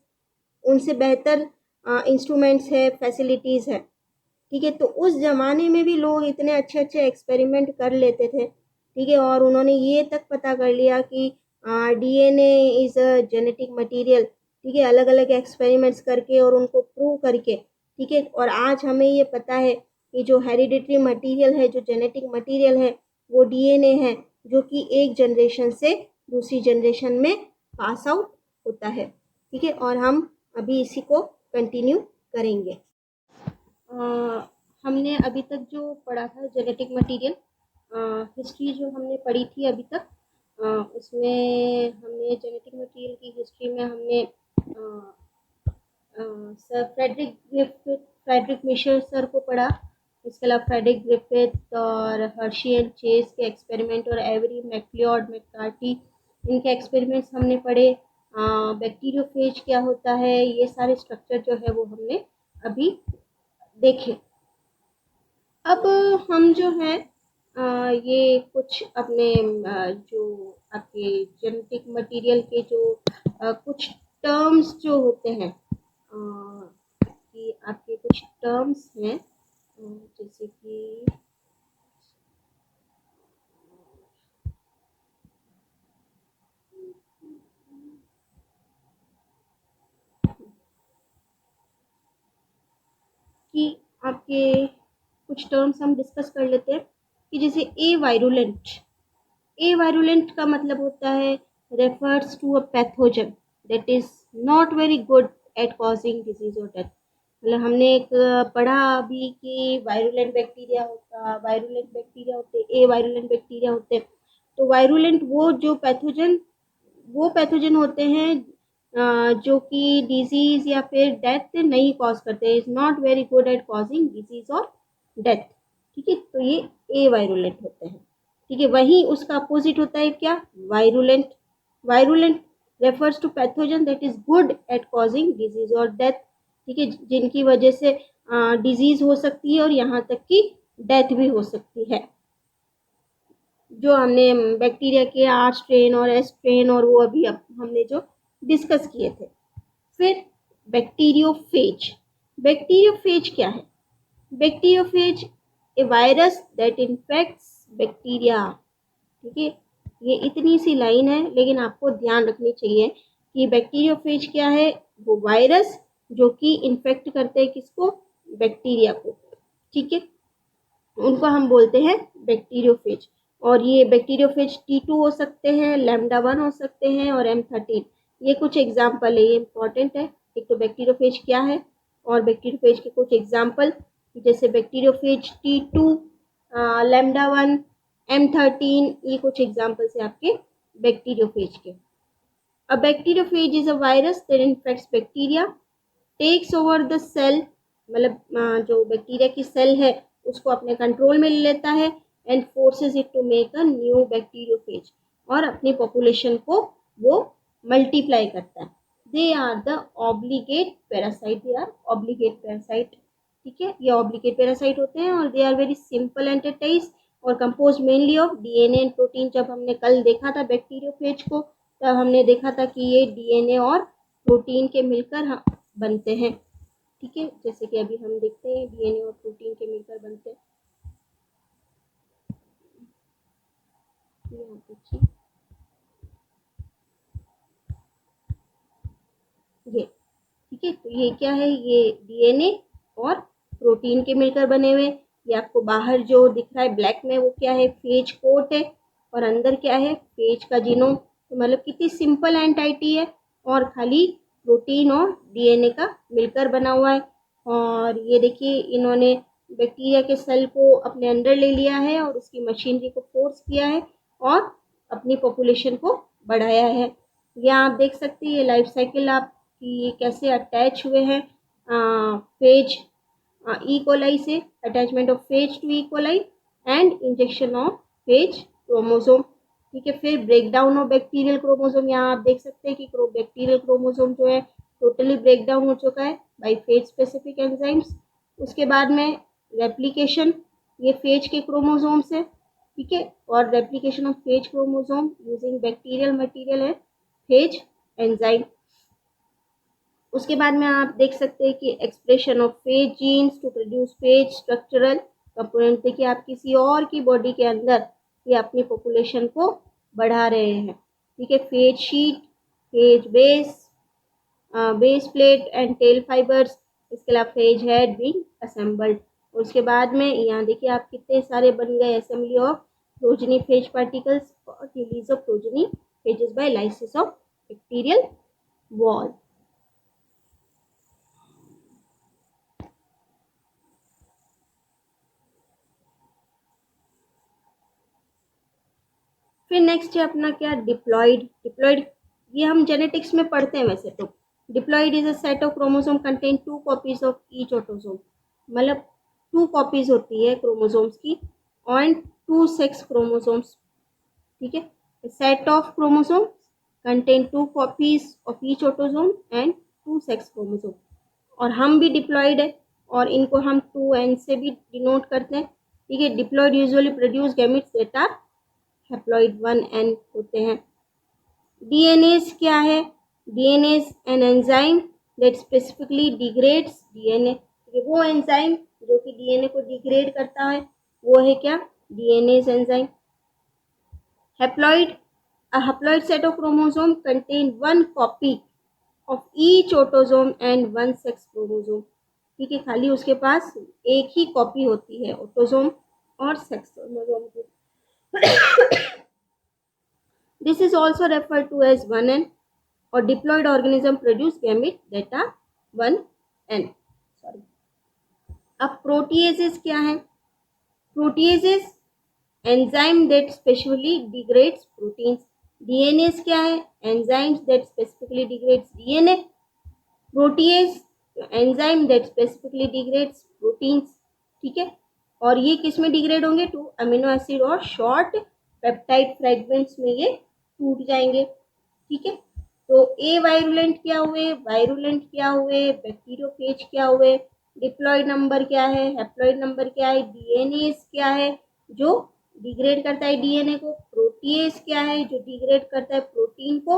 उनसे बेहतर इंस्ट्रूमेंट्स है, फैसिलिटीज़ है, ठीक है। तो उस ज़माने में भी लोग इतने अच्छे अच्छे एक्सपेरिमेंट कर लेते थे, ठीक है। और उन्होंने ये तक पता कर लिया कि DNA is a genetic material, ठीक है, अलग अलग एक्सपेरिमेंट्स करके और उनको प्रूव करके, ठीक है। और आज हमें ये पता है कि जो हेरिडिटरी मटेरियल है, जो जेनेटिक मटेरियल है, वो डीएनए है, जो कि एक जनरेशन से दूसरी जनरेशन में पास आउट होता है, ठीक है। और हम अभी इसी को कंटिन्यू करेंगे। हमने अभी तक जो पढ़ा था जेनेटिक मटेरियल, हिस्ट्री जो हमने पढ़ी थी अभी तक, उसमें हमने जेनेटिक मटेरियल की हिस्ट्री में हमने सर फ्रेडरिक मिशर सर को पढ़ा। इसके अलावा फ्रेडरिक ग्रिफिथ और हर्शी एंड चेस के एक्सपेरिमेंट और एवरी मैक्लियोड मैककार्टी, इनके एक्सपेरिमेंट्स हमने पढ़े। बैक्टीरियोफेज क्या होता है, ये सारे स्ट्रक्चर जो है वो हमने अभी देखे। अब हम जो है ये कुछ अपने जो आपके जेनेटिक मटेरियल के जो कुछ टर्म्स जो होते हैं, कि आपके कुछ टर्म्स हैं, जैसे कि आपके कुछ टर्म्स हम डिस्कस कर लेते हैं। कि जैसे ए वायरुलेंट का मतलब होता है refers to a pathogen that is not very good at causing disease और डेथ। मतलब हमने एक पढ़ा अभी कि वायरुलेंट बैक्टीरिया होते, ए वायरुलेंट बैक्टीरिया होते हैं। तो वायरुलेंट वो पैथोजन होते हैं जो कि डिजीज या फिर डेथ नहीं कॉज करते, is not very good at causing disease और डेथ, ठीक है। तो ये ए वायरुलेंट होते हैं, ठीक है। वहीं उसका अपोजिट होता है क्या, virulent refers to pathogen that is good at causing disease और डेथ, ठीक है, जिनकी वजह से डिजीज हो सकती है और यहाँ तक कि डेथ भी हो सकती है। जो हमने बैक्टीरिया के आर स्ट्रेन और एस स्ट्रेन और वो अभी हमने जो डिस्कस किए थे। फिर बैक्टीरियोफेज क्या है? Bacteriophage A virus that infects bacteria, ठीक है। ये इतनी सी लाइन है, लेकिन आपको ध्यान रखनी चाहिए कि बैक्टीरियोफेज क्या है, वो वायरस जो कि इन्फेक्ट करते हैं किसको, बैक्टीरिया को, ठीक है। उनको हम बोलते हैं बैक्टीरियोफेज। और ये बैक्टीरियोफेज T2 हो सकते हैं, लैम्डा 1 हो सकते हैं और M13। ये कुछ एग्जाम्पल है, ये इंपॉर्टेंट है। एक तो बैक्टीरियोफेज क्या है और बैक्टीरियोफेज के कुछ एग्जाम्पल, जैसे बैक्टीरियोफेज T2, लैम्डा 1, M13, ये कुछ एग्जाम्पल्स है आपके बैक्टीरियोफेज के। A bacteriophage is a virus that infects bacteria, takes over the cell, मतलब जो बैक्टीरिया की सेल है उसको अपने कंट्रोल में ले लेता है, and forces it to make a new bacteriophage, और अपनी पॉपुलेशन को वो मल्टीप्लाई करता है। They are the obligate parasite, ठीक है। ये ऑब्लिगेट पैरासाइट होते हैं और they are very simple entities और compose mainly of DNA and protein. जब हमने कल देखा था बैक्टीरियोफेज को, तब हमने देखा था कि ये डीएनए और प्रोटीन के मिलकर बनते हैं, ठीक है। जैसे कि अभी हम देखते हैं डीएनए और प्रोटीन के मिलकर बनते हैं। ये ठीक है। तो ये क्या है, ये डीएनए और प्रोटीन के मिलकर बने हुए। ये आपको बाहर जो दिख रहा है ब्लैक में वो क्या है, फेज कोट है, और अंदर क्या है, फेज का जीनोम। तो मतलब कितनी सिंपल एंटाइटी है, और खाली प्रोटीन और डीएनए का मिलकर बना हुआ है। और ये देखिए इन्होंने बैक्टीरिया के सेल को अपने अंदर ले लिया है और उसकी मशीनरी को फोर्स किया है और अपनी पॉपुलेशन को बढ़ाया है। यहाँ आप देख सकते हैं ये लाइफ साइकिल आपकी कैसे अटैच हुए हैं फेज ई कोलाई से, attachment of phage to E coli and injection of phage chromosome. ठीक है, फिर break down of bacterial chromosome. यहाँ आप देख सकते हैं कि बैक्टीरियल क्रोमोसोम जो है टोटली ब्रेक डाउन हो चुका है बाय फेज स्पेसिफिक एंजाइम्स। उसके बाद में रेप्लिकेशन, ये फेज के क्रोमोसोम से, ठीक है, और replication of phage chromosome using bacterial material है फेज एंजाइम। उसके बाद में आप देख सकते हैं कि expression of phage genes to produce phage structural component. देखिए आप किसी और की बॉडी के अंदर ये अपनी पॉपुलेशन को बढ़ा रहे हैं। ठीक है, phase sheet, phase base, base plate and tell fibres, इसके अलावा फेज हेड बीइंग असेंबल्ड। उसके बाद में यहाँ देखिए आप कितने सारे बन गए assembly of progeny phage particles और release of progeny phages by lysis of bacterial wall. फिर नेक्स्ट है अपना क्या, डिप्लॉइड। डिप्लॉइड ये हम जेनेटिक्स में पढ़ते हैं वैसे तो। Diploid is a set of chromosome contain 2 copies of each autosome. मतलब 2 कॉपीज होती है क्रोमोसोम्स की एंड 2 सेक्स क्रोमोसोम्स। ठीक है, set of chromosome contain 2 copies of each autosome and 2 sex chromosome. और हम भी डिप्लॉइड है और इनको हम 2n से भी डिनोट करते हैं। ठीक है, diploid usually produce gametes that are haploid 1n होते हैं। डीएनएज क्या है, DNase an enzyme that specifically degrades DNA. वो एंजाइम जो कि डीएनए को डिग्रेड करता है वो है क्या, DNAs enzyme. Haploid, a haploid set of chromosome contain 1 copy of each autosome and 1 sex chromosome। ठीक है, खाली उसके पास एक ही कॉपी होती है ऑटोसोम और सेक्स क्रोमोसोम की। This is also referred to as 1n or diploid organism produce gamete that are 1n। Sorry। अब प्रोटीएजेस क्या है, proteases enzyme that specially degrades proteins. DNS क्या है, enzymes that specifically degrades DNA. Protease enzyme that specifically degrades proteins. ठीक है, और ये किस में डिग्रेड होंगे, टू अमीनो एसिड और शॉर्ट पेप्टाइड फ्रेगमेंट्स में ये टूट जाएंगे। ठीक है, तो ए वायरुलेंट क्या हुए, वायरुलेंट क्या हुए, बैक्टीरियोफेज क्या हुए, डिप्लॉइड नंबर क्या है, हैप्लॉइड नंबर क्या है, डीएनएस क्या है जो डिग्रेड करता है डीएनए को, प्रोटीएज क्या है जो डिग्रेड करता है प्रोटीन को,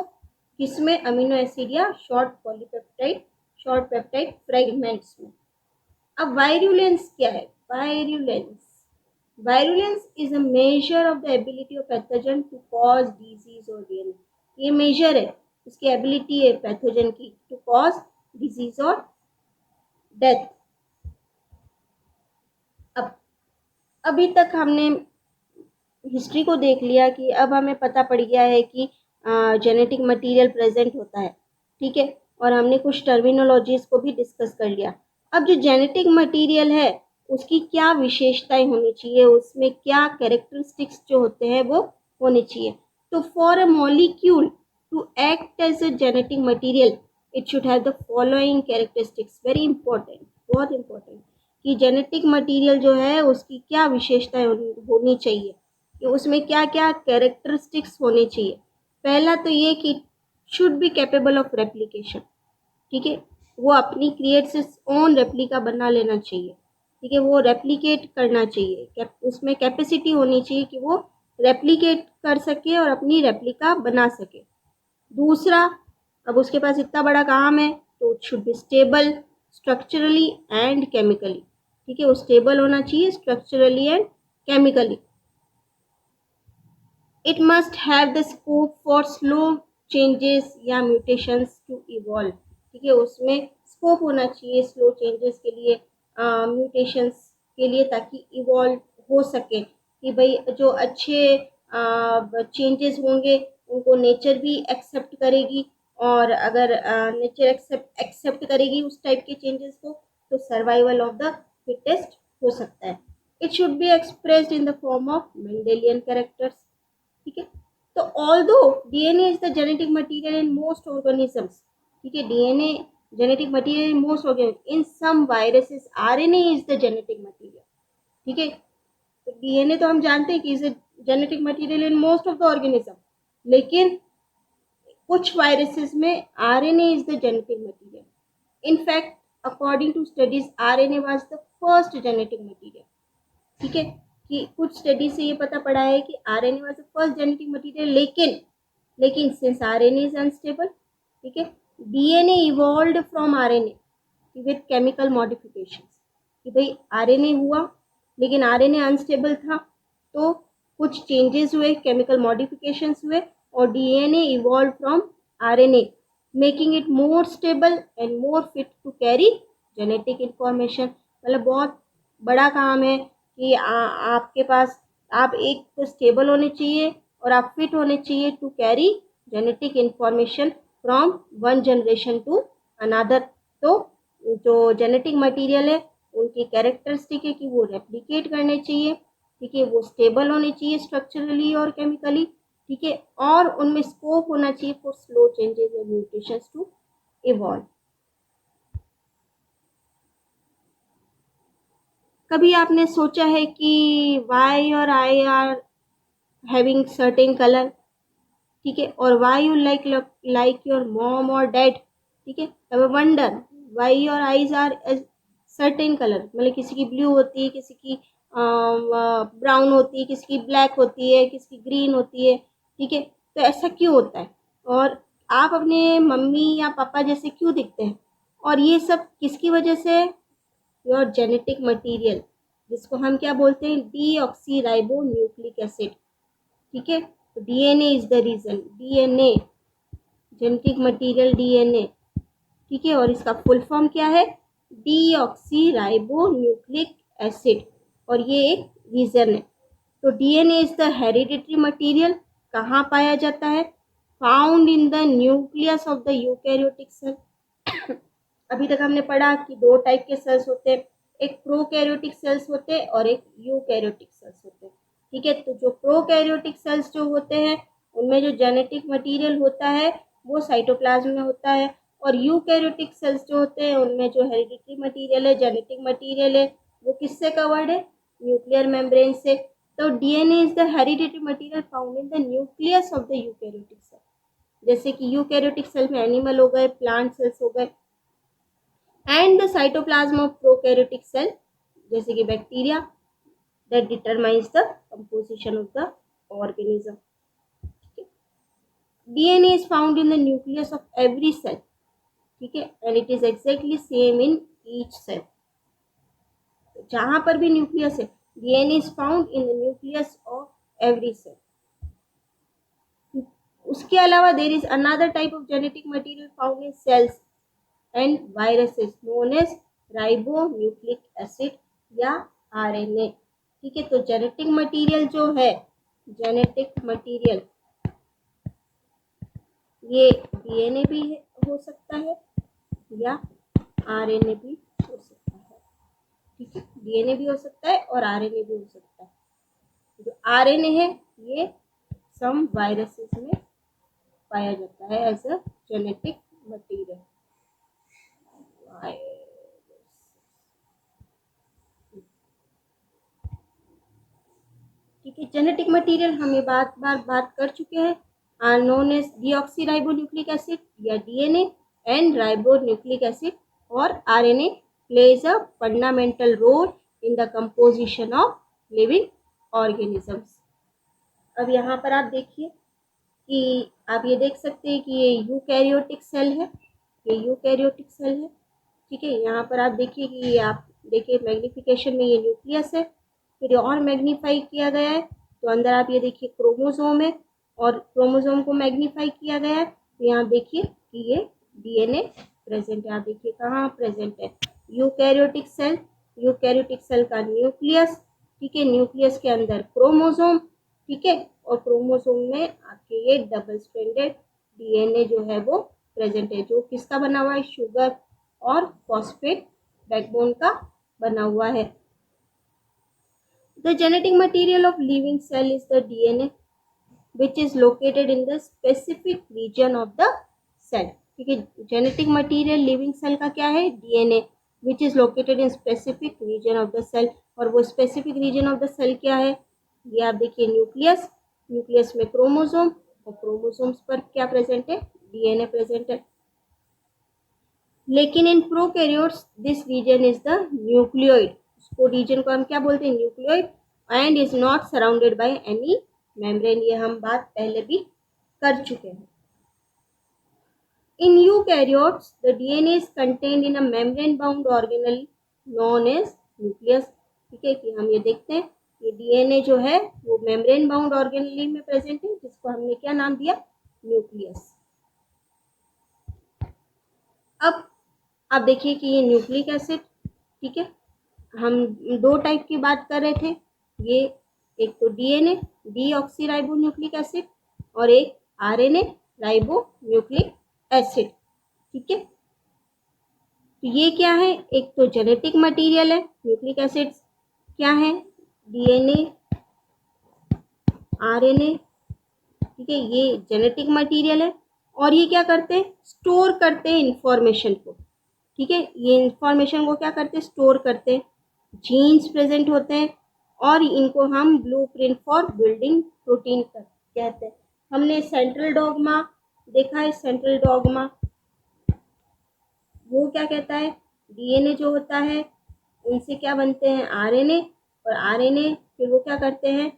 किसमें, अमीनो एसिड या short polypeptide, short peptide fragments में। अब वायरुलेंस क्या है, virulence, virulence is a measure of the ability of pathogen to cause disease और डीएनए। ये मेजर है, इसकी एबिलिटी है पैथोजन की टू कॉज डिजीज और डेथ। अब अभी तक हमने हिस्ट्री को देख लिया कि अब हमें पता पड़ गया है कि जेनेटिक मटेरियल प्रेजेंट होता है। ठीक है, और हमने कुछ टर्मिनोलॉजीज को भी डिस्कस कर लिया। अब जो जेनेटिक मटेरियल है उसकी क्या विशेषताएं होनी चाहिए, उसमें क्या कैरेक्टरिस्टिक्स जो होते हैं वो होने चाहिए। तो for a molecule to act as a genetic material it should have the following characteristics. Very important, बहुत इंपॉर्टेंट, कि जेनेटिक मटेरियल जो है उसकी क्या विशेषताएं होनी चाहिए, कि उसमें क्या क्या कैरेक्टरिस्टिक्स होने चाहिए। पहला तो ये कि should be capable of replication. ठीक है, वो अपनी क्रिएट्स इट्स ओन रेप्लिका बना लेना चाहिए। ठीक है, वो रेप्लिकेट करना चाहिए, उसमें कैपेसिटी होनी चाहिए कि वो रेप्लिकेट कर सके और अपनी रेप्लिका बना सके। दूसरा, अब उसके पास इतना बड़ा काम है तो it should be stable structurally and chemically. ठीक है, वो स्टेबल होना चाहिए structurally and chemically. It must have the scope for slow changes या mutations to evolve। ठीक है, उसमें स्कोप होना चाहिए स्लो चेंजेस के लिए, म्यूटेशंस के लिए, ताकि इवॉल्व हो सके कि भाई जो अच्छे चेंजेस होंगे उनको नेचर भी एक्सेप्ट करेगी, और अगर नेचर एक्सेप्ट करेगी उस टाइप के चेंजेस को, तो सर्वाइवल ऑफ द फिटेस्ट हो सकता है। It should be expressed in the form of Mendelian characters. ठीक है, तो although DNA is the genetic material in most organisms, ठीक है, DNA genetic material in most organism, in some viruses RNA is the genetic material. ठीक है, तो DNA तो हम जानते हैं कि is genetic material in most of the organism, लेकिन कुछ वायरसेस में RNA is the genetic material. In fact according to studies RNA was the first genetic material. ठीक है, कि कुछ स्टडी से ये पता पड़ा है कि RNA was the first genetic material, लेकिन सिंस आरएनए इज अनस्टेबल, ठीक है, DNA evolved from RNA with chemical modifications, कि भाई आरएनए हुआ लेकिन आरएनए अनस्टेबल था, तो कुछ चेंजेस हुए, केमिकल मॉडिफिकेशंस हुए, और DNA evolve from RNA, making it more stable and more fit to carry genetic information. मतलब बहुत बड़ा काम है कि आपके पास आप एक तो स्टेबल होने चाहिए और आप फिट होने चाहिए to carry genetic information from one generation to another. तो जो जेनेटिक मटेरियल है उनकी कैरेक्टरिस्टिक है कि वो रेप्लिकेट करने चाहिए, ठीक है, वो स्टेबल होने चाहिए स्ट्रक्चरली और केमिकली, ठीक है, और उनमें स्कोप होना चाहिए for slow changes and mutations to evolve. कभी आपने सोचा है कि वाई और I are having certain colour, ठीक है, और why you like your mom और डैड, ठीक है, तब wonder why your eyes are certain colour, मतलब किसी की ब्लू होती है, किसी की ब्राउन होती है, किसी की ब्लैक होती है, किसी की ग्रीन होती है, ठीक है, तो ऐसा क्यों होता है, और आप अपने मम्मी या पापा जैसे क्यों दिखते हैं, और ये सब किसकी वजह से? योर जेनेटिक मटेरियल, जिसको हम क्या बोलते हैं, डीऑक्सी राइबो न्यूक्लिक एसिड, ठीक है, DNA is the reason, DNA genetic material DNA, ठीक है, और इसका फुल फॉर्म क्या है, डीऑक्सी राइबो न्यूक्लिक एसिड, और ये एक रीजन है। तो DNA is the hereditary material, कहाँ पाया जाता है, found in the nucleus of the eukaryotic cell. अभी तक हमने पढ़ा कि दो टाइप के सेल्स होते हैं, एक प्रोकैरियोटिक सेल्स होते हैं और एक यूकैरियोटिक सेल्स होते हैं, ठीक है, तो जो प्रोकैरियोटिक सेल्स जो होते हैं उनमें जो जेनेटिक मटेरियल होता है वो साइटोप्लाज्म में होता है, और यूकैरियोटिक सेल्स जो होते हैं उनमें जो हेरिडिटरी मटेरियल है, जेनेटिक मटेरियल है, वो किससे कवर्ड है, न्यूक्लियर मेम्ब्रेन से। तो DNA is the hereditary material found in the nucleus of the eukaryotic cell, जैसे कि यूकैरियोटिक सेल में एनिमल हो गए, प्लांट सेल्स हो गए, and the cytoplasm of prokaryotic cell जैसे कि bacteria, that determines the composition of the organism. DNA is found in the nucleus of every cell, ठीक है, and it is exactly same in each cell. जहाँ पर भी nucleus है, DNA is found in the nucleus of every cell. उसके अलावा there is another type of genetic material found in cells and viruses known as ribonucleic acid या RNA, ठीक है, तो जेनेटिक मटेरियल जो है, जेनेटिक मटेरियल ये डीएनए भी हो सकता है या आरएनए भी हो सकता है, ठीक है, डीएनए भी हो सकता है और आरएनए भी हो सकता है। जो आरएनए है ये सम वायरसेस में पाया जाता है एज अ जेनेटिक मटेरियल। ठीक है, जेनेटिक मटेरियल हम ये बात कर चुके हैं, are known as deoxyribonucleic acid या डीएनए एंड राइबोन्यूक्लिक एसिड और RNA plays a fundamental role in the composition of living organisms. अब यहाँ पर आप देखिए कि आप ये देख सकते हैं कि ये यूकैरियोटिक सेल है, ये यूकैरियोटिक सेल है, ठीक है, यहाँ पर आप देखिए कि ये आप देखिए मैग्नीफिकेशन में ये न्यूक्लियस है, फिर और मैग्नीफाई किया गया है, तो अंदर आप ये देखिए क्रोमोसोम है और क्रोमोसोम को मैग्नीफाई किया गया है, तो यहाँ देखिए कि ये डीएनए प्रेजेंट है, आप देखिए कहाँ प्रेजेंट है, यूकैरियोटिक सेल यूकैरियोटिक सेल का न्यूक्लियस, ठीक है, न्यूक्लियस के अंदर क्रोमोसोम, ठीक है, और क्रोमोसोम में आपके ये डबल स्ट्रैंडेड डीएनए जो है वो प्रेजेंट है, जो किसका बना हुआ है, शुगर और फॉस्फेट बैकबोन का बना हुआ है। The genetic material of living cell is the DNA which is located in the specific region of the cell, ठीक है। जेनेटिक मटीरियल लिविंग सेल का क्या है, DNA, which is located in specific region of the cell, और वो specific region of the cell क्या है, ये आप देखिए न्यूक्लियस, न्यूक्लियस में क्रोमोसोम, और क्रोमोसोम्स पर क्या प्रेजेंट है, डीएनए प्रेजेंट है। लेकिन in prokaryotes this region is the nucleoid, उसको रीजन को हम क्या बोलते हैं, nucleoid, and is not surrounded by any membrane, ये हम बात पहले भी कर चुके हैं। In eukaryotes, the DNA is contained in a membrane-bound organelle known as nucleus, ठीक है, कि हम ये देखते हैं ये डीएनए जो है वो मेम्ब्रेन बाउंड ऑर्गेनेली में प्रेजेंट है, जिसको हमने क्या नाम दिया, न्यूक्लियस। अब आप देखिए कि ये न्यूक्लिक एसिड, ठीक है, हम दो टाइप की बात कर रहे थे, ये एक तो डीएनए डीऑक्सी न्यूक्लिक एसिड, और एक आरएनए राइबो न्यूक्लिक एसिड, ठीक है। तो ये क्या है, एक तो जेनेटिक मटेरियल है, न्यूक्लिक एसिड्स क्या है, डीएनए आरएनए, ठीक है, ये जेनेटिक मटेरियल है, और ये क्या करते हैं, स्टोर करते हैं इंफॉर्मेशन को, ठीक है, ये इंफॉर्मेशन को क्या करते हैं, स्टोर करते हैं, जीन्स प्रेजेंट होते हैं, और इनको हम ब्लूप्रिंट फॉर बिल्डिंग प्रोटीन कहते हैं। हमने सेंट्रल डॉगमा देखा है, सेंट्रल डॉगमा वो क्या कहता है, डीएनए जो होता है उनसे क्या बनते हैं, आरएनए, और आरएनए फिर वो क्या करते हैं,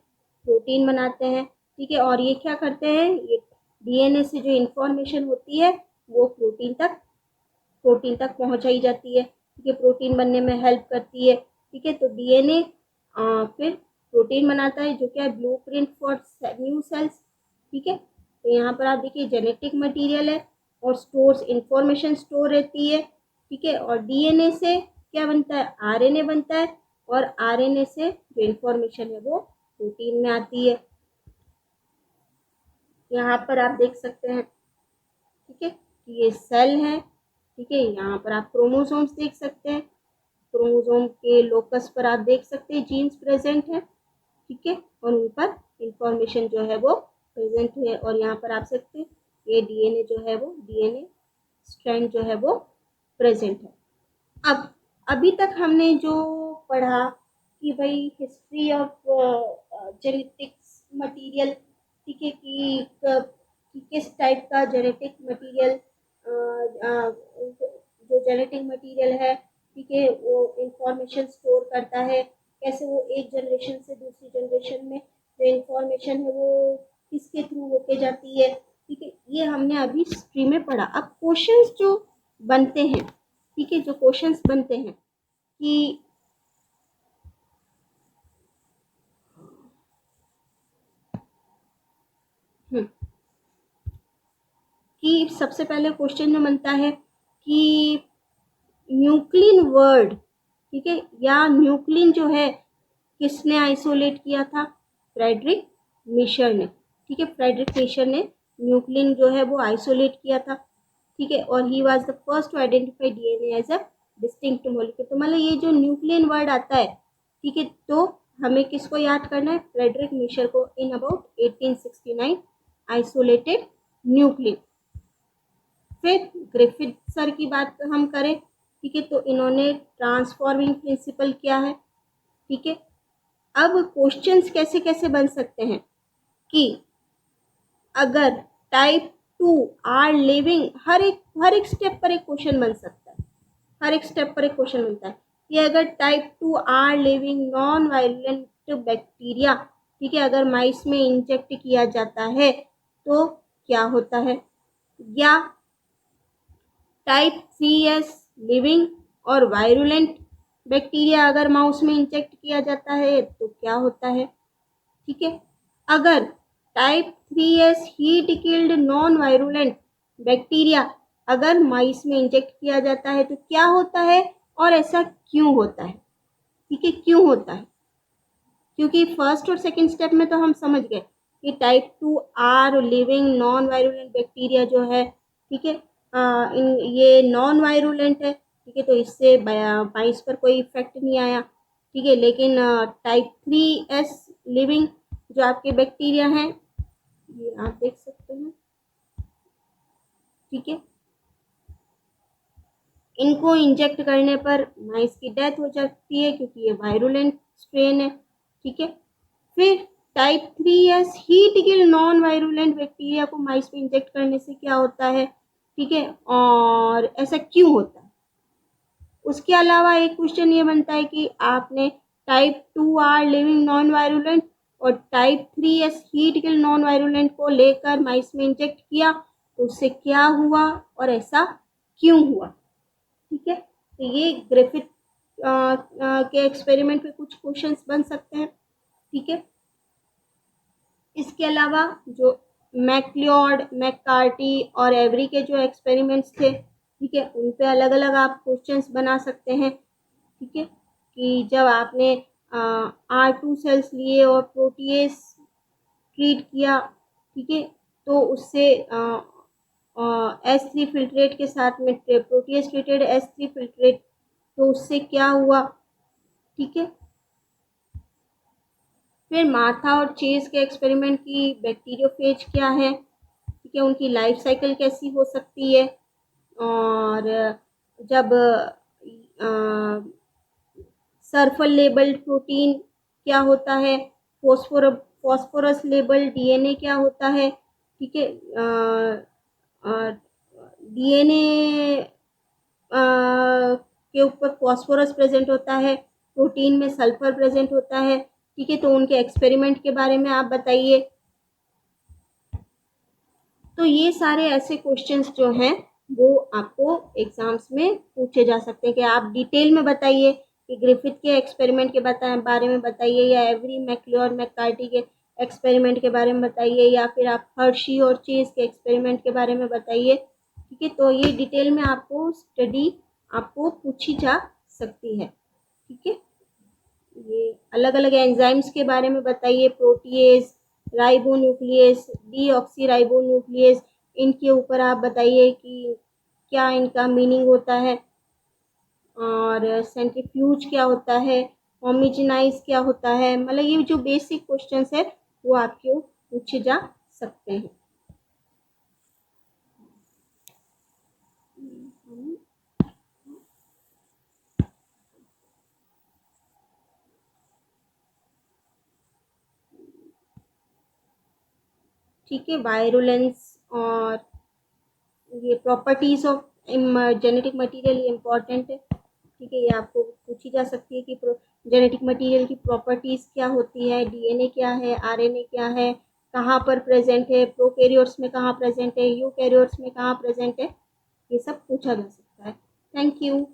प्रोटीन बनाते हैं, ठीक है, और ये क्या करते हैं, ये डीएनए से जो इंफॉर्मेशन होती है वो प्रोटीन तक पहुंचाई जाती है, ठीक है, प्रोटीन बनने में हेल्प करती है, ठीक है। तो डीएनए फिर प्रोटीन बनाता है जो क्या है, ब्लूप्रिंट फॉर न्यू सेल्स, ठीक है। तो यहाँ पर आप देखिए जेनेटिक मटेरियल है, और स्टोर्स इंफॉर्मेशन स्टोर रहती है, ठीक है, और डीएनए से क्या बनता है, आरएनए बनता है, और आरएनए से जो इंफॉर्मेशन है वो प्रोटीन में आती है। यहाँ पर आप देख सकते हैं, ठीक है, ये सेल है, ठीक है, यहाँ पर आप क्रोमोसोम्स देख सकते हैं, क्रोमोसोम के लोकस पर आप देख सकते हैं जीन्स प्रेजेंट है, ठीक है, और उन पर इंफॉर्मेशन जो है वो प्रेजेंट है, और यहाँ पर आप सकते हैं ये डीएनए जो है वो डीएनए स्ट्रैंड जो है वो प्रेजेंट है। अब अभी तक हमने जो पढ़ा कि भाई हिस्ट्री ऑफ जेनेटिक्स मटेरियल, ठीक है, कि किस टाइप का जेनेटिक मटेरियल जो जेनेटिक मटेरियल है, ठीक है, वो इंफॉर्मेशन स्टोर करता है, कैसे वो एक जनरेशन से दूसरी जनरेशन में जो इंफॉर्मेशन है वो किसके थ्रू होके जाती है, ठीक है, ये हमने अभी हिस्ट्री में पढ़ा। अब क्वेश्चंस जो बनते हैं, ठीक है, जो क्वेश्चंस बनते हैं कि कि सबसे पहले क्वेश्चन जो बनता है कि न्यूक्लिन वर्ड, ठीक है, या न्यूक्लिन जो है किसने आइसोलेट किया था, फ्रेडरिक मिशर ने, ठीक है, फ्रेडरिक मिशर ने न्यूक्लिन जो है वो आइसोलेट किया था, ठीक है, और he was the first to identify DNA as a distinct molecule. तो मतलब ये जो न्यूक्लियन वर्ड आता है, ठीक है, तो हमें किसको याद करना है, फ्रेडरिक मिशर को, इन अबाउट 1869 आइसोलेटेड न्यूक्लियन। फिर ग्रिफिथ सर की बात हम करें, ठीक है, तो इन्होंने ट्रांसफॉर्मिंग प्रिंसिपल किया है, ठीक है। अब क्वेश्चंस कैसे कैसे बन सकते हैं कि अगर टाइप 2 आर लिविंग, हर एक स्टेप पर एक क्वेश्चन बन सकता है, हर एक स्टेप पर एक क्वेश्चन बनता है कि अगर type 2 R living non violent bacteria, ठीक है, अगर माइस में इंजेक्ट किया जाता है तो क्या होता है, या टाइप 3S लिविंग और वायरुलेंट बैक्टीरिया अगर माउस में इंजेक्ट किया जाता है तो क्या होता है, ठीक है। अगर type 3S heat killed non virulent bacteria अगर माइस में इंजेक्ट किया जाता है तो क्या होता है और ऐसा क्यों होता है, ठीक है, क्यों होता है? क्योंकि फर्स्ट और सेकंड स्टेप में तो हम समझ गए कि type 2 R living non virulent bacteria जो है, ठीक है, इन ये नॉन वायरुलेंट है, ठीक है, तो इससे माइस पर कोई इफेक्ट नहीं आया, ठीक है। लेकिन टाइप 3S लिविंग जो आपके बैक्टीरिया हैं, ये आप देख सकते हैं, ठीक है, इनको इंजेक्ट करने पर माइस की डेथ हो जाती है क्योंकि ये वायरुलेंट स्ट्रेन है, ठीक है। फिर type 3S heat kill non virulent bacteria को माइस में इंजेक्ट करने से क्या होता है, ठीक है, और ऐसा क्यों होता है? उसके अलावा एक क्वेश्चन ये बनता है कि आपने type 2 R living non virulent और type 3S heat kill non virulent को लेकर माइस में इंजेक्ट किया, तो उससे क्या हुआ और ऐसा क्यों हुआ, ठीक है। तो ये ग्रिफिथ के एक्सपेरिमेंट पे कुछ क्वेश्चंस बन सकते हैं, ठीक है। इसके अलावा जो मैक्लियोड, मैककार्टी और एवरी के जो एक्सपेरिमेंट्स थे, ठीक है, उन पे अलग अलग आप क्वेश्चंस बना सकते हैं, ठीक है, कि जब आपने R2 सेल्स लिए और प्रोटीएस ट्रीट किया, ठीक है, तो उससे H3 फिल्ट्रेट के साथ में प्रोटीएस ट्रीटेड H3 फिल्ट्रेट, तो उससे क्या हुआ, ठीक है। फिर मार्था और चेज के एक्सपेरिमेंट की बैक्टीरियोफेज क्या है, ठीक है, उनकी लाइफ साइकिल कैसी हो सकती है, और जब सल्फर लेबल्ड प्रोटीन क्या होता है, फॉस्फोरस लेबल डीएनए क्या होता है, ठीक है, डीएनए के ऊपर फॉस्फोरस प्रेजेंट होता है, प्रोटीन में सल्फर प्रेजेंट होता है, ठीक है, तो उनके एक्सपेरिमेंट के बारे में आप बताइए। तो ये सारे ऐसे क्वेश्चंस जो हैं वो आपको एग्जाम्स में पूछे जा सकते हैं कि आप डिटेल में बताइए कि ग्रिफिथ के एक्सपेरिमेंट के बारे में बताइए, या एवरी, मैक्लियोड, मैककार्टी के एक्सपेरिमेंट के बारे में बताइए, या फिर आप हर्शी और चेज के एक्सपेरिमेंट के बारे में बताइए, ठीक है। तो ये डिटेल में आपको स्टडी आपको पूछी जा सकती है, ठीक है। ये अलग अलग एंजाइम्स के बारे में बताइए, प्रोटीएज, राइबोन्यूक्लियस, डीऑक्सीराइबोन्यूक्लियस, इनके ऊपर आप बताइए कि क्या इनका मीनिंग होता है, और सेंट्रीफ्यूज क्या होता है, होमोजेनाइज क्या होता है, मतलब ये जो बेसिक क्वेश्चंस है वो आपको पूछे जा सकते हैं। ठीक है, वायरुलेंस और ये properties of genetic material important है, ठीक है, ये आपको पूछी जा सकती है कि जेनेटिक मटेरियल की प्रॉपर्टीज क्या होती है, डीएनए क्या है, आरएनए क्या है, कहाँ पर प्रेजेंट है, प्रोकैरियोट्स में कहाँ प्रेजेंट है, यूकैरियोट्स में कहाँ प्रेजेंट है, ये सब पूछा जा सकता है। Thank you.